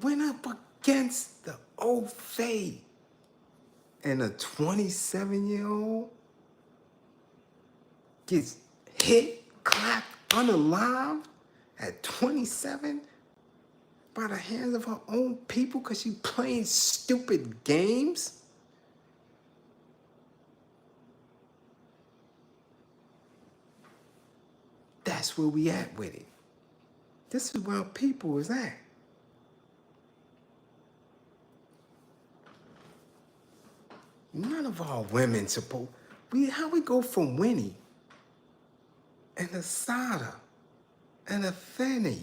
Went up against the old phase. And a 27-year-old gets hit, clapped, unalived at 27 by the hands of her own people because she playing stupid games? That's where we at with it. This is where our people is at. None of our women supposed. How we go from Winnie and Asada and Afeni?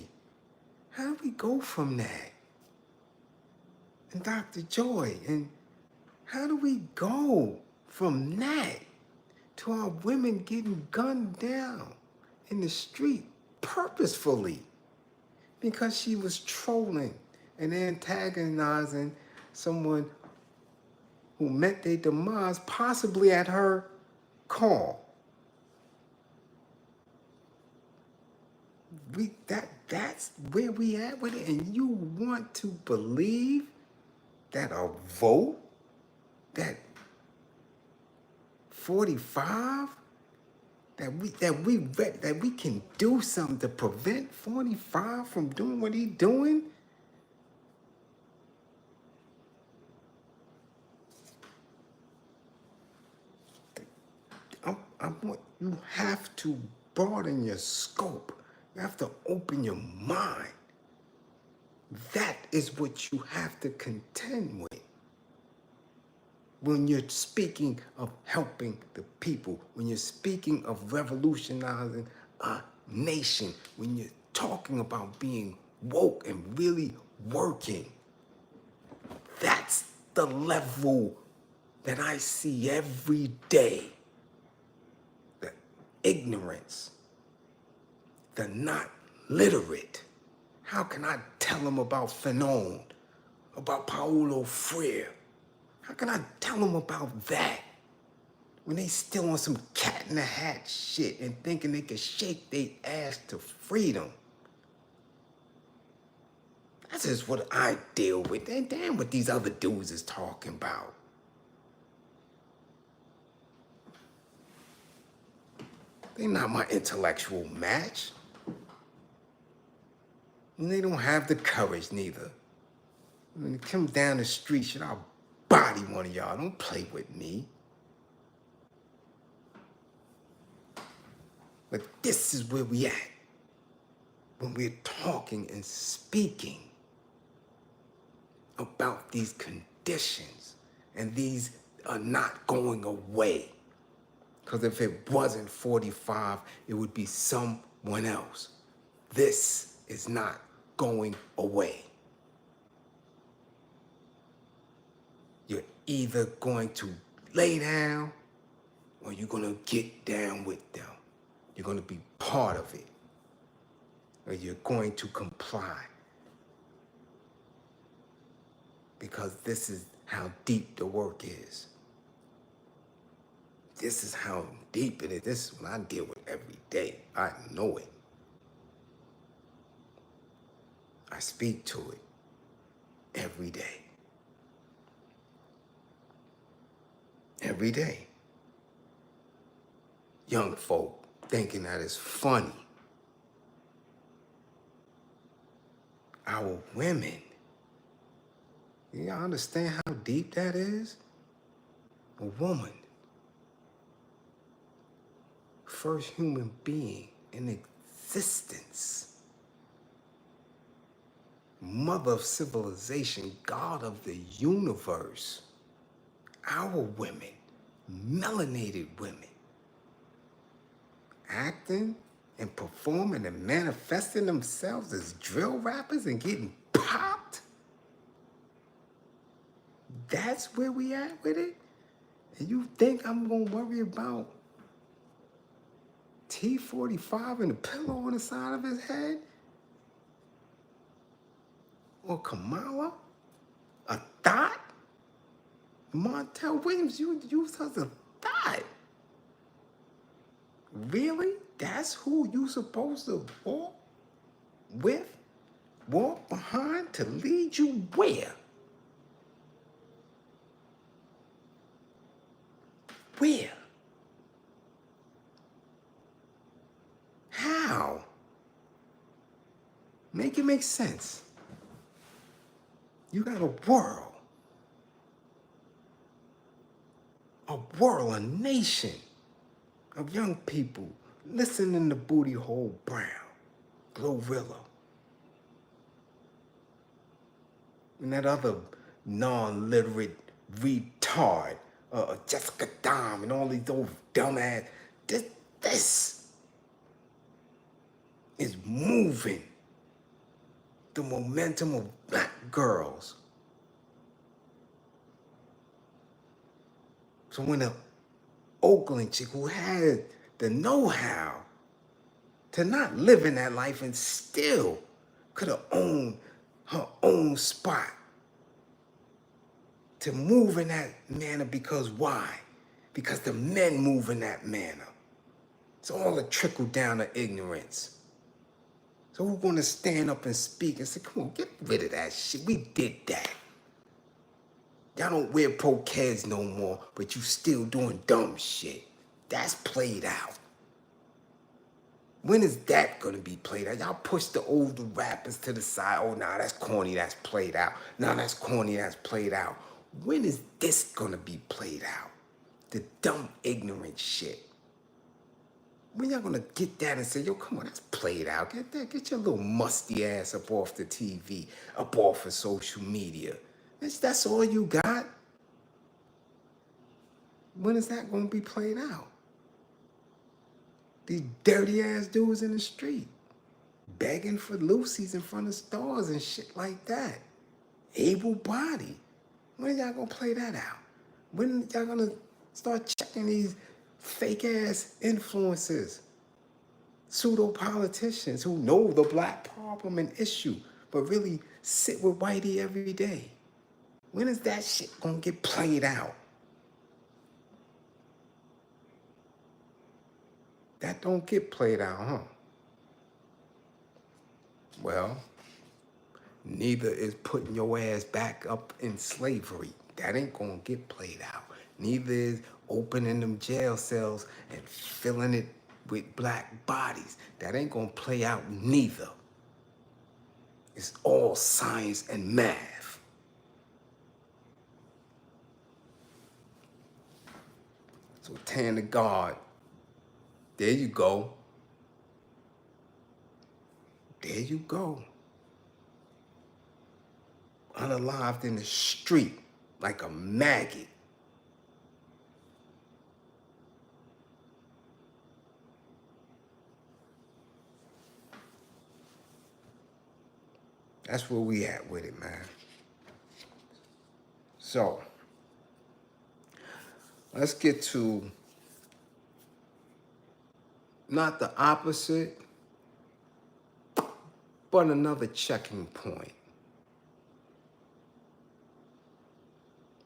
How do we go from that? And Dr. Joy, and how do we go from that to our women getting gunned down in the street purposefully because she was trolling and antagonizing someone who met their demise possibly at her call? That's where we at with it. And you want to believe that a vote, that 45, that we can do something to prevent 45 from doing what he's doing? You have to broaden your scope. You have to open your mind. That is what you have to contend with when you're speaking of helping the people, when you're speaking of revolutionizing a nation, when you're talking about being woke and really working. That's the level that I see every day. The ignorance, the not literate. How can I tell them about Fanon, about Paulo Freire? How can I tell them about that when they still on some cat in the hat shit and thinking they can shake their ass to freedom? That's just what I deal with. And damn what these other dudes is talking about. They're not my intellectual match. And they don't have the courage neither. When it comes down the street, should I body one of y'all? Don't play with me. But this is where we at when we're talking and speaking about these conditions, and these are not going away. Because if it wasn't 45, it would be someone else. This is not going away. You're either going to lay down or you're going to get down with them. You're going to be part of it, or you're going to comply. because this is how deep the work is. This is how deep it is. This is what I deal with every day. I know it. I speak to it every day. Every day. Young folk thinking that it's funny. Our women. Y'all understand how deep that is? A woman. First human being in existence. Mother of civilization, God of the universe. Our women, melanated women, acting and performing and manifesting themselves as drill rappers and getting popped. That's where we at with it? And you think I'm gonna worry about T-45 and the pillow on the side of his head? Or Kamala? A thought? Montel Williams, you used as a thought. Really? That's who you supposed to walk with? Walk behind to lead you where? Where? How? Make it make sense. You got a world, a nation of young people listening to Booty Hole Brown, Glorilla, and that other non-literate retard, Jessica Dime, and all these old dumbass. This is moving the momentum of black girls. So when the Oakland chick who had the know-how to not live in that life and still could have owned her own spot, to move in that manner, because why? Because the men move in that manner. It's all a trickle down of ignorance. So we're going to stand up and speak and say, come on, get rid of that shit. We did that. Y'all don't wear pro-kids no more, but you still doing dumb shit. That's played out. When is that gonna be played out? Y'all push the older rappers to the side. Oh, nah, that's corny, that's played out. Nah, that's corny, that's played out. When is this gonna be played out? The dumb, ignorant shit. When y'all gonna get that and say, yo, come on, that's played out. Get that, get your little musty ass up off the TV, up off of social media. That's all you got? When is that gonna be played out? These dirty ass dudes in the street, begging for Lucy's in front of stores and shit like that. Able body. When are y'all gonna play that out? When are y'all gonna start checking these fake ass influencers, pseudo politicians who know the black problem and issue, but really sit with Whitey every day? When is that shit gonna get played out? That don't get played out, huh? Well, neither is putting your ass back up in slavery. That ain't gonna get played out. Neither is opening them jail cells and filling it with black bodies. That ain't gonna play out neither. It's all science and math. So Tan the God, there you go. There you go. Unalived in the street like a maggot. That's where we at with it, man. So, let's get to not the opposite, but another checking point.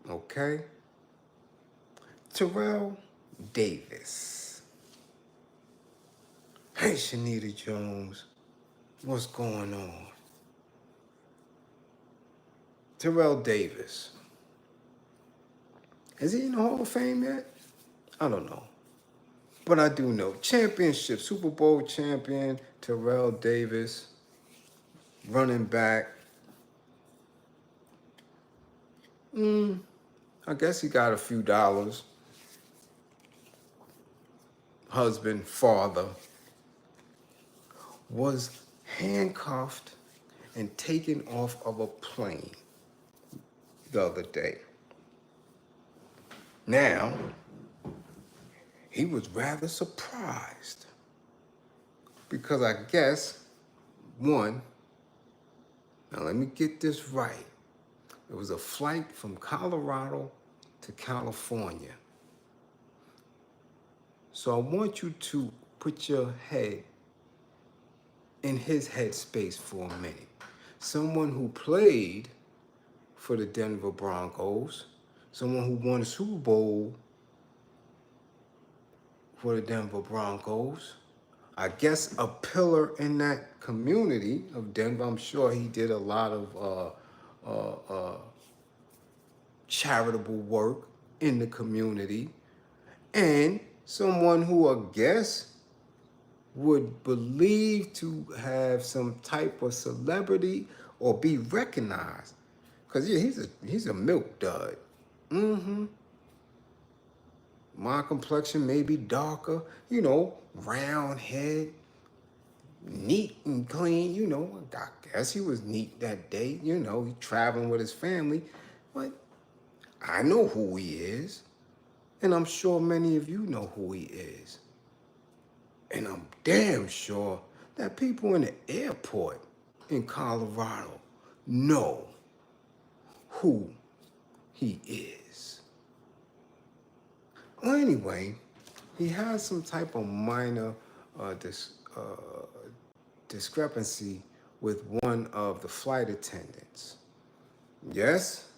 Okay? Terrell Davis. Hey, Shanita Jones. What's going on? Terrell Davis. Is he in the Hall of Fame yet? I don't know. But I do know. Championship, Super Bowl champion, Terrell Davis, running back. I guess he got a few dollars. Husband, father, was handcuffed and taken off of a plane the other day. Now, he was rather surprised because I guess, one, now let me get this right. It was a flight from Colorado to California. So I want you to put your head in his headspace for a minute. Someone who played for the Denver Broncos, someone who won a Super Bowl for the Denver Broncos, I guess a pillar in that community of Denver. I'm sure he did a lot of charitable work in the community, and someone who I guess would believe to have some type of celebrity or be recognized. Cause yeah, he's a milk dud. My complexion may be darker, round head, neat and clean, I guess he was neat that day, he traveling with his family. But I know who he is. And I'm sure many of you know who he is. And I'm damn sure that people in the airport in Colorado know who he is. Well, anyway, he has some type of minor discrepancy with one of the flight attendants. Yes,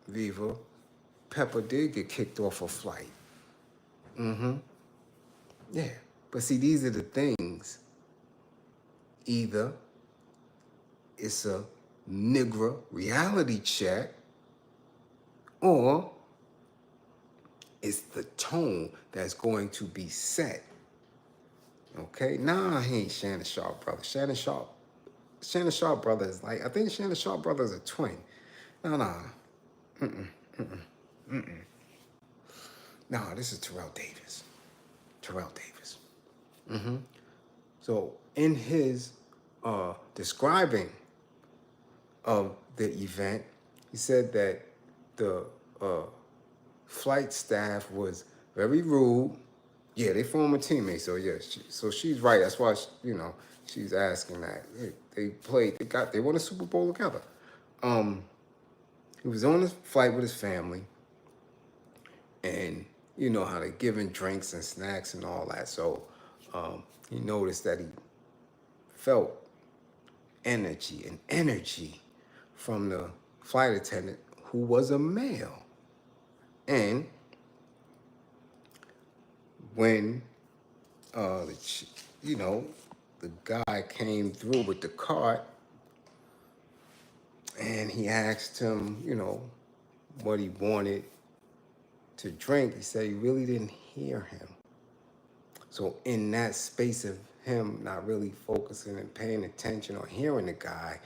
Viva, Pepper did get kicked off a flight. Yeah, but see, these are the things. Either it's a nigger reality check, or it's the tone that's going to be set. Okay? Nah, he ain't Shannon Sharp brother. Shannon Sharp brother is like, I think Shannon Sharp brother is a twin. Nah. Nah, this is Terrell Davis. Terrell Davis. So in his describing of the event, he said that the flight staff was very rude. Yeah, they former teammates, so yeah, so she's right. That's why she's asking that. They won a Super Bowl together. He was on the flight with his family, and you know how they giving drinks and snacks and all that. So he noticed that he felt energy from the flight attendant who was a male. And when the guy came through with the cart and he asked him, what he wanted to drink, he said he really didn't hear him. So in that space of him not really focusing and paying attention or hearing the guy,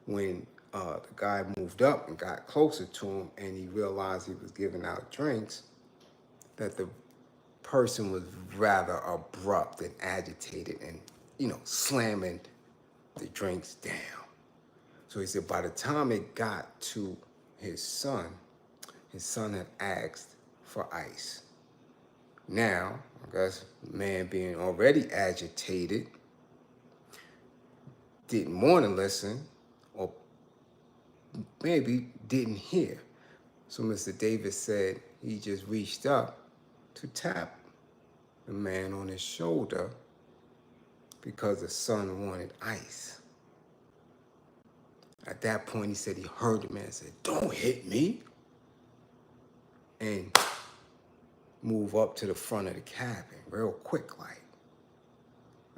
when the guy moved up and got closer to him and he realized he was giving out drinks, that the person was rather abrupt and agitated and, slamming the drinks down. So he said by the time it got to his son had asked for ice. Now, I guess the man being already agitated, didn't want to listen, or maybe didn't hear. So Mr. Davis said he just reached up to tap the man on his shoulder because the son wanted ice. At that point, he said he heard the man say, "Don't hit me." and move up to the front of the cabin real quick like.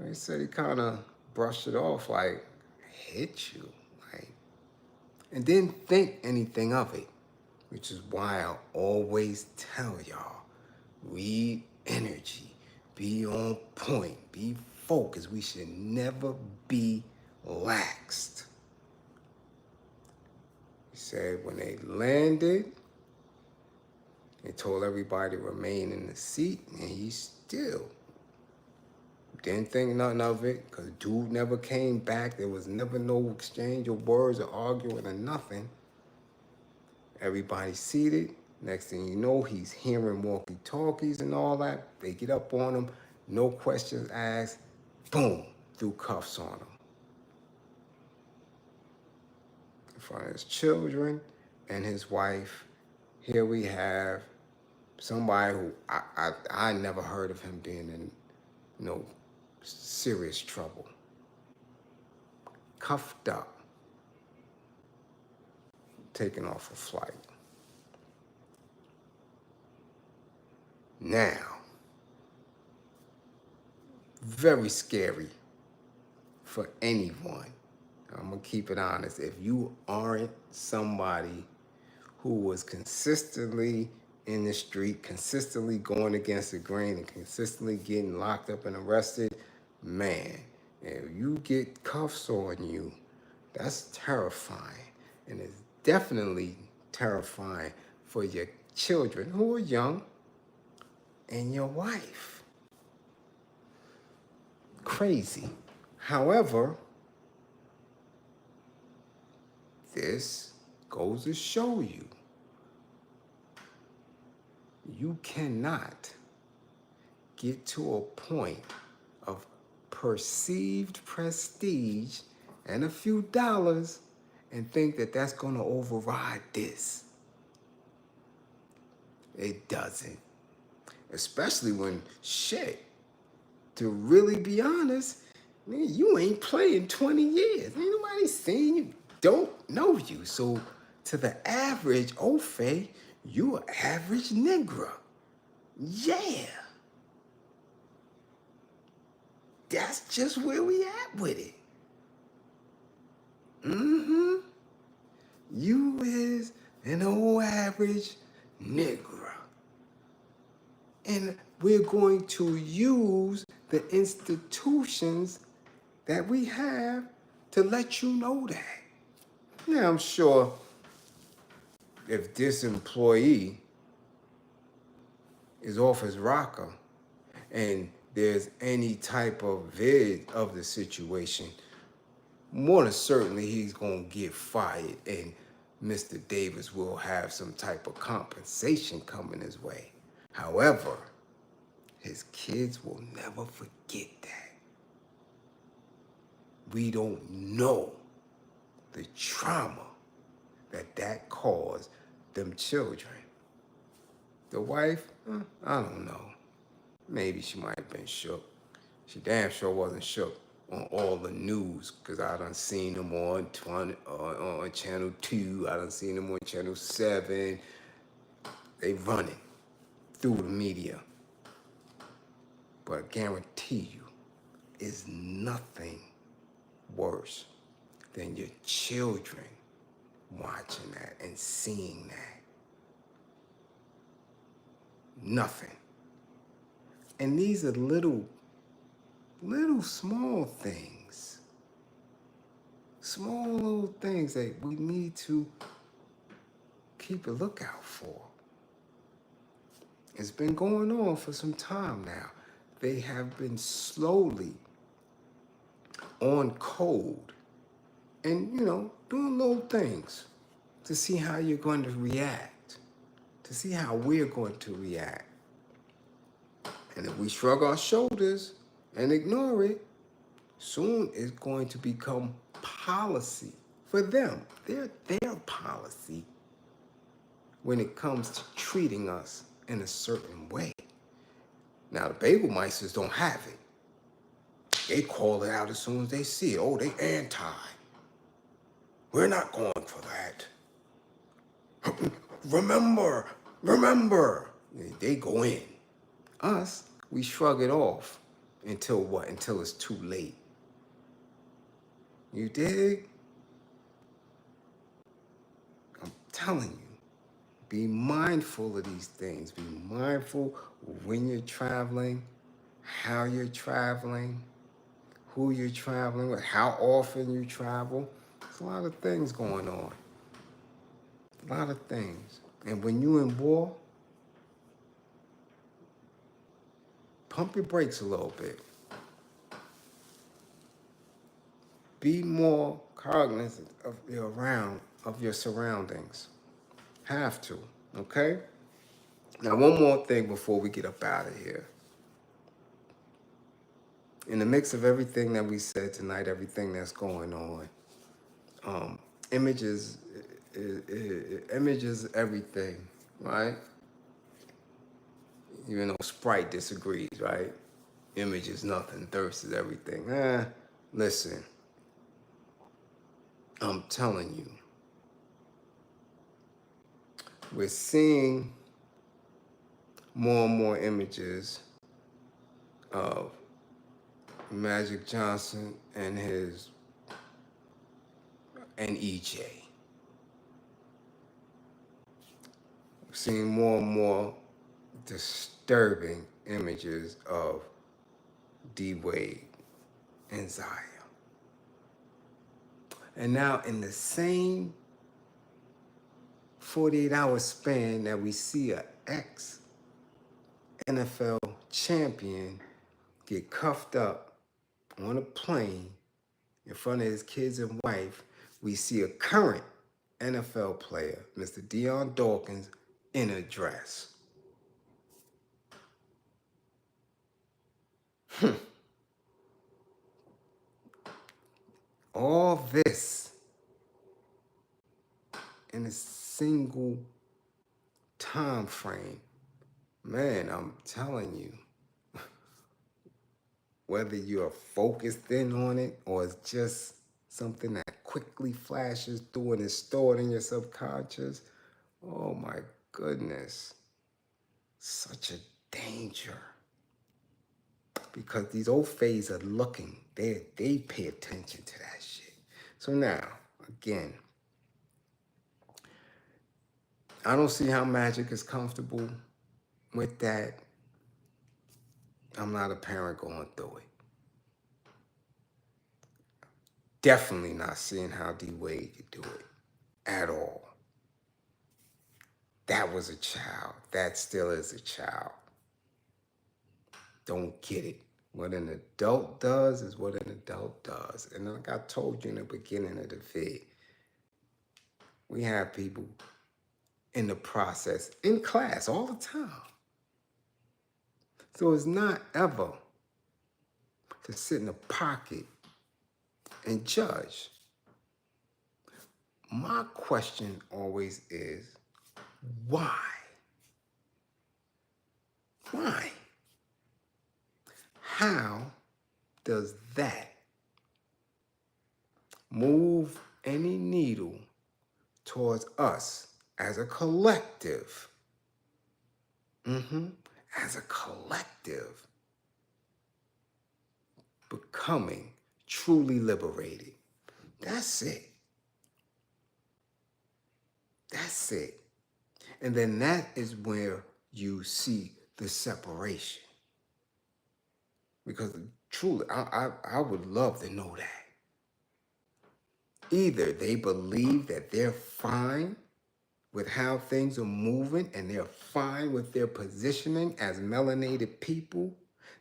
He said he kind of brushed it off like, I hit you, like, and didn't think anything of it, which is why I always tell y'all, read energy, be on point, be focused. We should never be laxed. He said when they landed, they told everybody to remain in the seat, and he still didn't think nothing of it, because dude never came back. There was never no exchange of words or arguing or nothing. Everybody seated. Next thing you know, he's hearing walkie-talkies and all that. They get up on him, no questions asked. Boom, threw cuffs on him. In front of his children and his wife, here we have somebody who I never heard of him being in no serious trouble. Cuffed up, taken off a flight. Now, very scary for anyone. I'm gonna keep it honest. If you aren't somebody who was consistently in the street, consistently going against the grain, and consistently getting locked up and arrested, man, if you get cuffs on you, that's terrifying. And it's definitely terrifying for your children who are young and your wife. Crazy. However, this goes to show you, you cannot get to a point of perceived prestige and a few dollars and think that that's going to override this. It doesn't. Especially when, shit, to really be honest, man, you ain't played 20 years. Ain't nobody seen you, don't know you. So to the average Ofe, you an average Negro. Yeah. That's just where we at with it. You is an old average Negro. And we're going to use the institutions that we have to let you know that. Now, I'm sure if this employee is off his rocker and there's any type of vid of the situation, more than certainly he's going to get fired, and Mr. Davis will have some type of compensation coming his way. However, his kids will never forget that. We don't know the trauma that caused them children. The wife, I don't know. Maybe she might have been shook. She damn sure wasn't shook on all the news, because I done seen them on Channel 2. I done seen them on Channel 7. They running through the media. But I guarantee you, it's nothing worse than your children watching that and seeing that. Nothing. And these are little small things. Small little things that we need to keep a lookout for. It's been going on for some time now. They have been slowly on code and, doing little things to see how you're going to react, to see how we're going to react. And if we shrug our shoulders and ignore it, soon it's going to become policy for them. Their policy when it comes to treating us in a certain way. Now, the Bagelmeisters don't have it. They call it out as soon as they see it. Oh, they anti. We're not going for that. Remember, Remember, they go in. Us, we shrug it off until what? Until it's too late. You dig? I'm telling you, be mindful of these things. Be mindful when you're traveling, how you're traveling, who you're traveling with, how often you travel. There's a lot of things going on. A lot of things. And when you're in war, pump your brakes a little bit. Be more cognizant of your surroundings. Have to, okay? Now, one more thing before we get up out of here. In the mix of everything that we said tonight, everything that's going on, images everything, right? Even though Sprite disagrees, right? Image is nothing, thirst is everything. Listen, I'm telling you, we're seeing more and more images of Magic Johnson and EJ. We're seeing more and more disturbing images of D Wade and Zaya. And now in the same 48-hour span that we see an ex-NFL champion get cuffed up on a plane in front of his kids and wife, we see a current NFL player, Mr. Deion Dawkins, in a dress. All this in a single time frame. Man, I'm telling you, whether you're focused in on it or it's just something that quickly flashes through and is stored in your subconscious, oh my goodness, such a danger. Because these old fays are looking, they pay attention to that shit. So now, again, I don't see how Magic is comfortable with that. I'm not a parent going through it. Definitely not seeing how D Wade could do it at all. That was a child. That still is a child. Don't get it. What an adult does is what an adult does. And like I told you in the beginning of the vid, we have people in the process, in class all the time. So it's not ever to sit in a pocket and judge. My question always is, why? Why? How does that move any needle towards us as a collective? As a collective, becoming truly liberated. That's it. That's it. And then that is where you see the separation. Because truly, I would love to know that. Either they believe that they're fine with how things are moving and they're fine with their positioning as melanated people,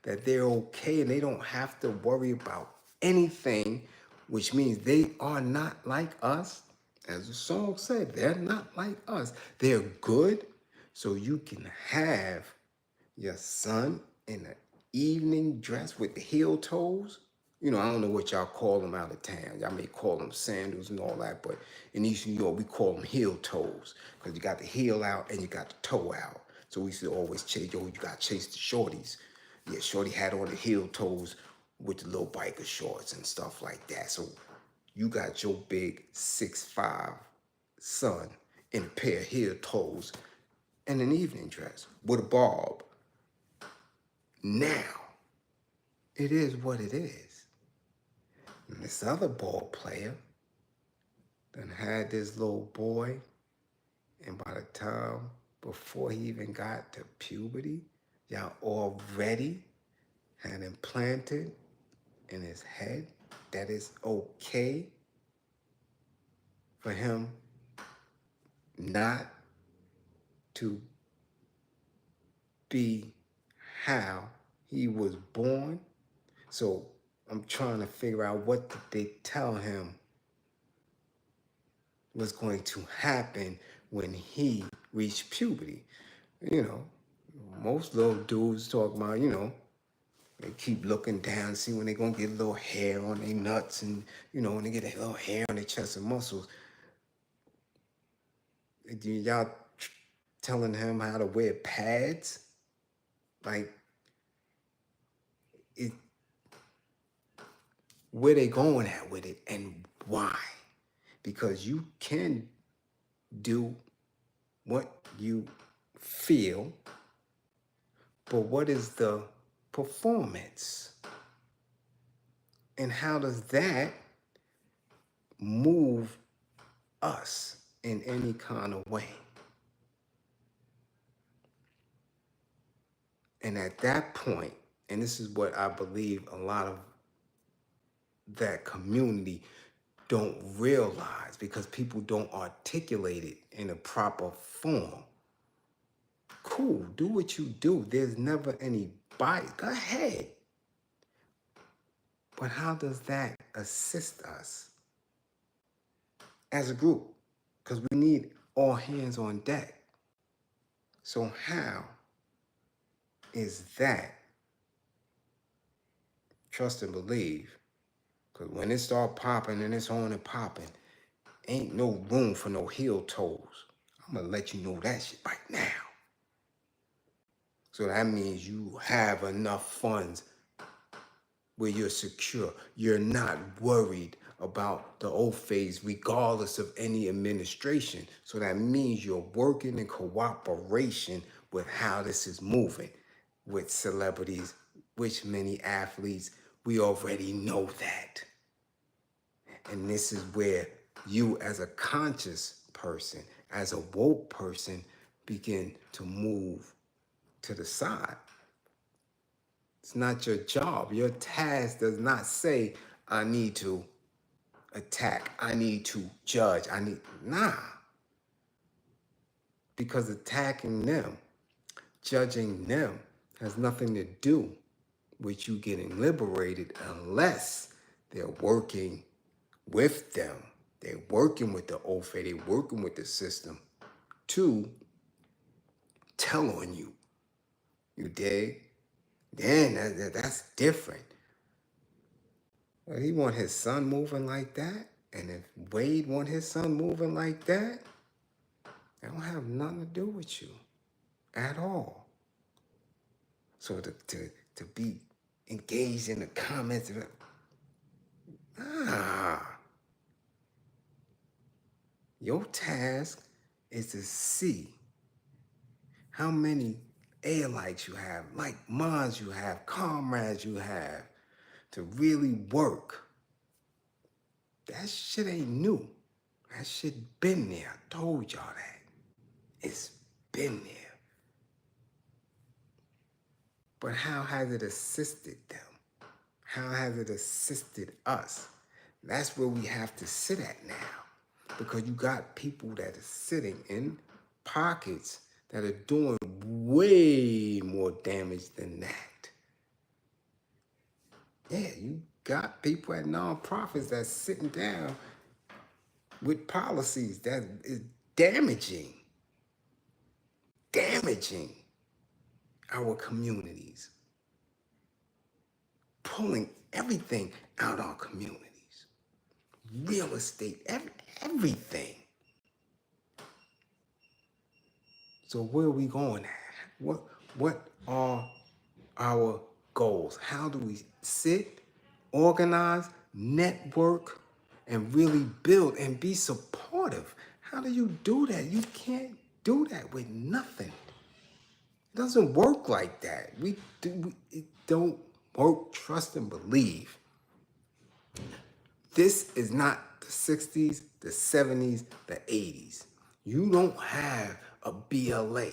that they're okay and they don't have to worry about anything, which means they are not like us. As the song said, they're not like us. They're good, so you can have your son in an evening dress with the heel toes. You know, I don't know what y'all call them out of town. Y'all may call them sandals and all that, but in East New York, we call them heel toes because you got the heel out and you got the toe out. So we used to always chase, you got to chase the shorties. Yeah, shorty had on the heel toes with the little biker shorts and stuff like that. So you got your big 6'5" son in a pair of heel toes in an evening dress with a bob. Now, it is what it is. And this other ball player done had this little boy, and by the time before he even got to puberty, y'all already had implanted in his head that it's okay for him not to be how he was born. So I'm trying to figure out what did they tell him was going to happen when he reached puberty. You know, most little dudes talk about, they keep looking down, see when they're going to get a little hair on their nuts and, when they get a little hair on their chest and muscles. Y'all telling him how to wear pads? Like, where they going at with it and why? Because you can do what you feel, but what is the performance? And how does that move us in any kind of way? And at that point, and this is what I believe a lot of that community don't realize because people don't articulate it in a proper form. Cool, do what you do. There's never any bias. Go ahead. But how does that assist us as a group? Because we need all hands on deck. So how is that trust and believe? Because when it start popping and it's on and popping, ain't no room for no heel toes. I'm going to let you know that shit right now. So that means you have enough funds where you're secure. You're not worried about the old phase regardless of any administration. So that means you're working in cooperation with how this is moving with celebrities, which many athletes, we already know that. And this is where you as a conscious person, as a woke person, begin to move to the side. It's not your job. Your task does not say, I need to attack, I need to judge, nah. Because attacking them, judging them, has nothing to do with you getting liberated unless they're working with them. They're working with the OFA, they're working with the system to tell on you. You dig? Then that's different. Well, he want his son moving like that, and if Wade want his son moving like that, that don't have nothing to do with you at all. So to be engaged in the comments, your task is to see how many likes you have, like minds you have, comrades you have, to really work. That shit ain't new. That shit been there. I told y'all that. It's been there. But how has it assisted them? How has it assisted us? That's where we have to sit at now. Because you got people that are sitting in pockets that are doing way more damage than that. Yeah, you got people at nonprofits that's sitting down with policies that is damaging our communities, pulling everything out our communities, real estate, everything. So where are we going at? What are our goals? How do we sit, organize, network, and really build and be supportive? How do you do that? You can't do that with nothing. It doesn't work like that. It don't work. Trust and believe. This is not the 60s, the 70s, the 80s. You don't have a BLA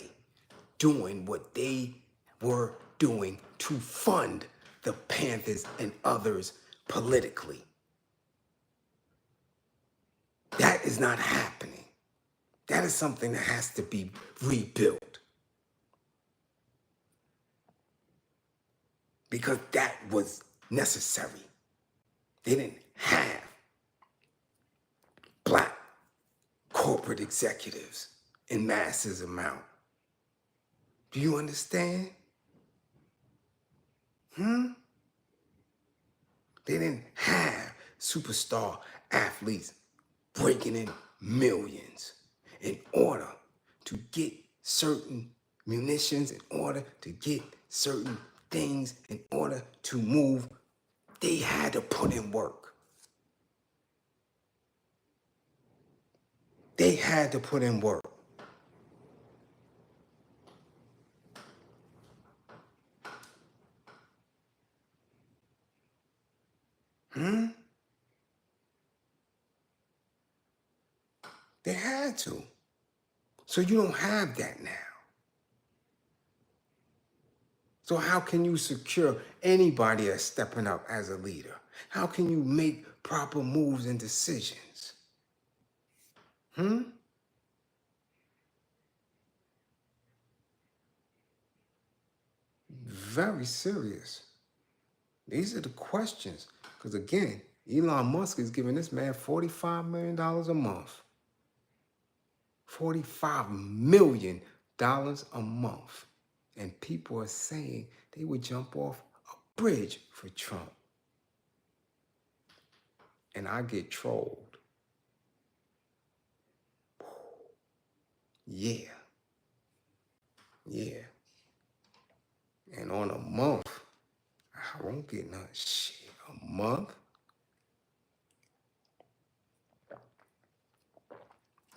doing what they were doing to fund the Panthers and others politically. That is not happening. That is something that has to be rebuilt. Because that was necessary. They didn't have black corporate executives in masses amount. Do you understand? They didn't have superstar athletes breaking in millions in order to get certain munitions, in order to get certain things, in order to move. They had to put in work. They had to put in work. They had to. So you don't have that now. So how can you secure anybody that's stepping up as a leader? How can you make proper moves and decisions? Very serious. These are the questions. Because again, Elon Musk is giving this man $45 million a month. $45 million a month. And people are saying they would jump off a bridge for Trump. And I get trolled. Yeah. Yeah. And on a month, I won't get none shit. A month?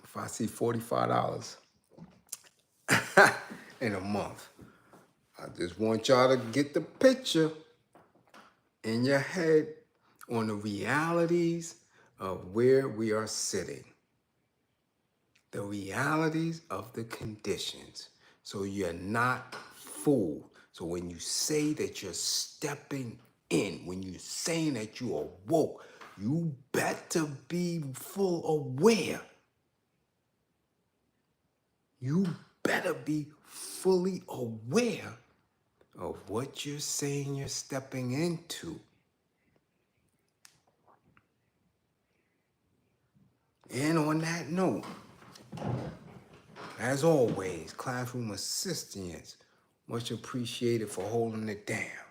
If I see $45 in a month, I just want y'all to get the picture in your head on the realities of where we are sitting. The realities of the conditions. So you're not fooled. So when you say that you're stepping in, when you're saying that you are woke, you better be full aware. You better be fully aware of what you're saying you're stepping into. And on that note, as always, classroom assistants, much appreciated for holding it down.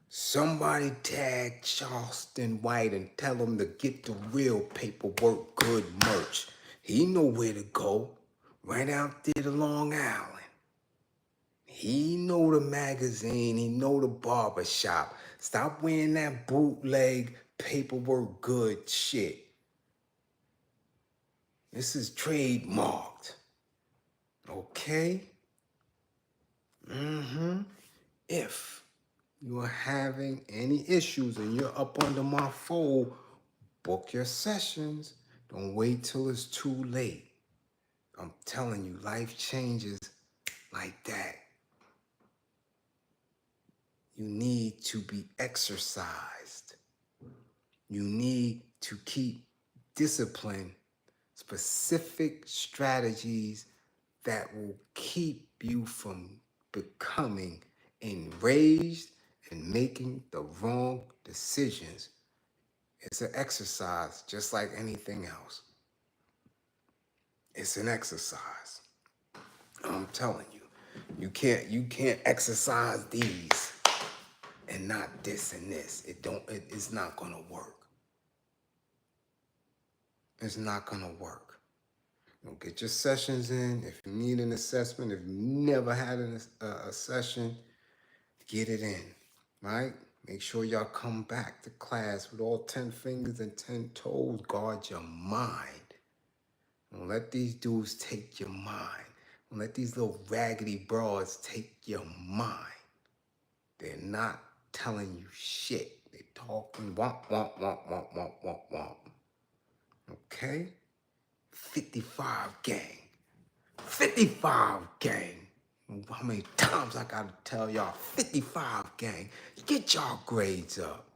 Somebody tag Charleston White and tell him to get the real paperwork good merch. He know where to go, right out there to Long Island. He know the magazine, he know the barber shop. Stop wearing that bootleg paperwork good shit. This is trademarked. Okay? If you are having any issues and you're up under my fold, book your sessions. Don't wait till it's too late. I'm telling you, life changes like that. You need to be exercised. You need to keep discipline, specific strategies that will keep you from becoming enraged and making the wrong decisions. It's an exercise just like anything else. It's an exercise. I'm telling you, you can't exercise these and not this and this. It's not gonna work. It's not gonna work. Get your sessions in. If you need an assessment, if you never had a session, get it in, right? Make sure y'all come back to class with all 10 fingers and 10 toes. Guard your mind. Don't let these dudes take your mind. Don't let these little raggedy broads take your mind. They're not telling you shit. They talking womp, womp, womp, womp, womp, womp, womp. Okay? 55 gang. 55 gang. How many times I gotta tell y'all? 55 gang. Get y'all grades up.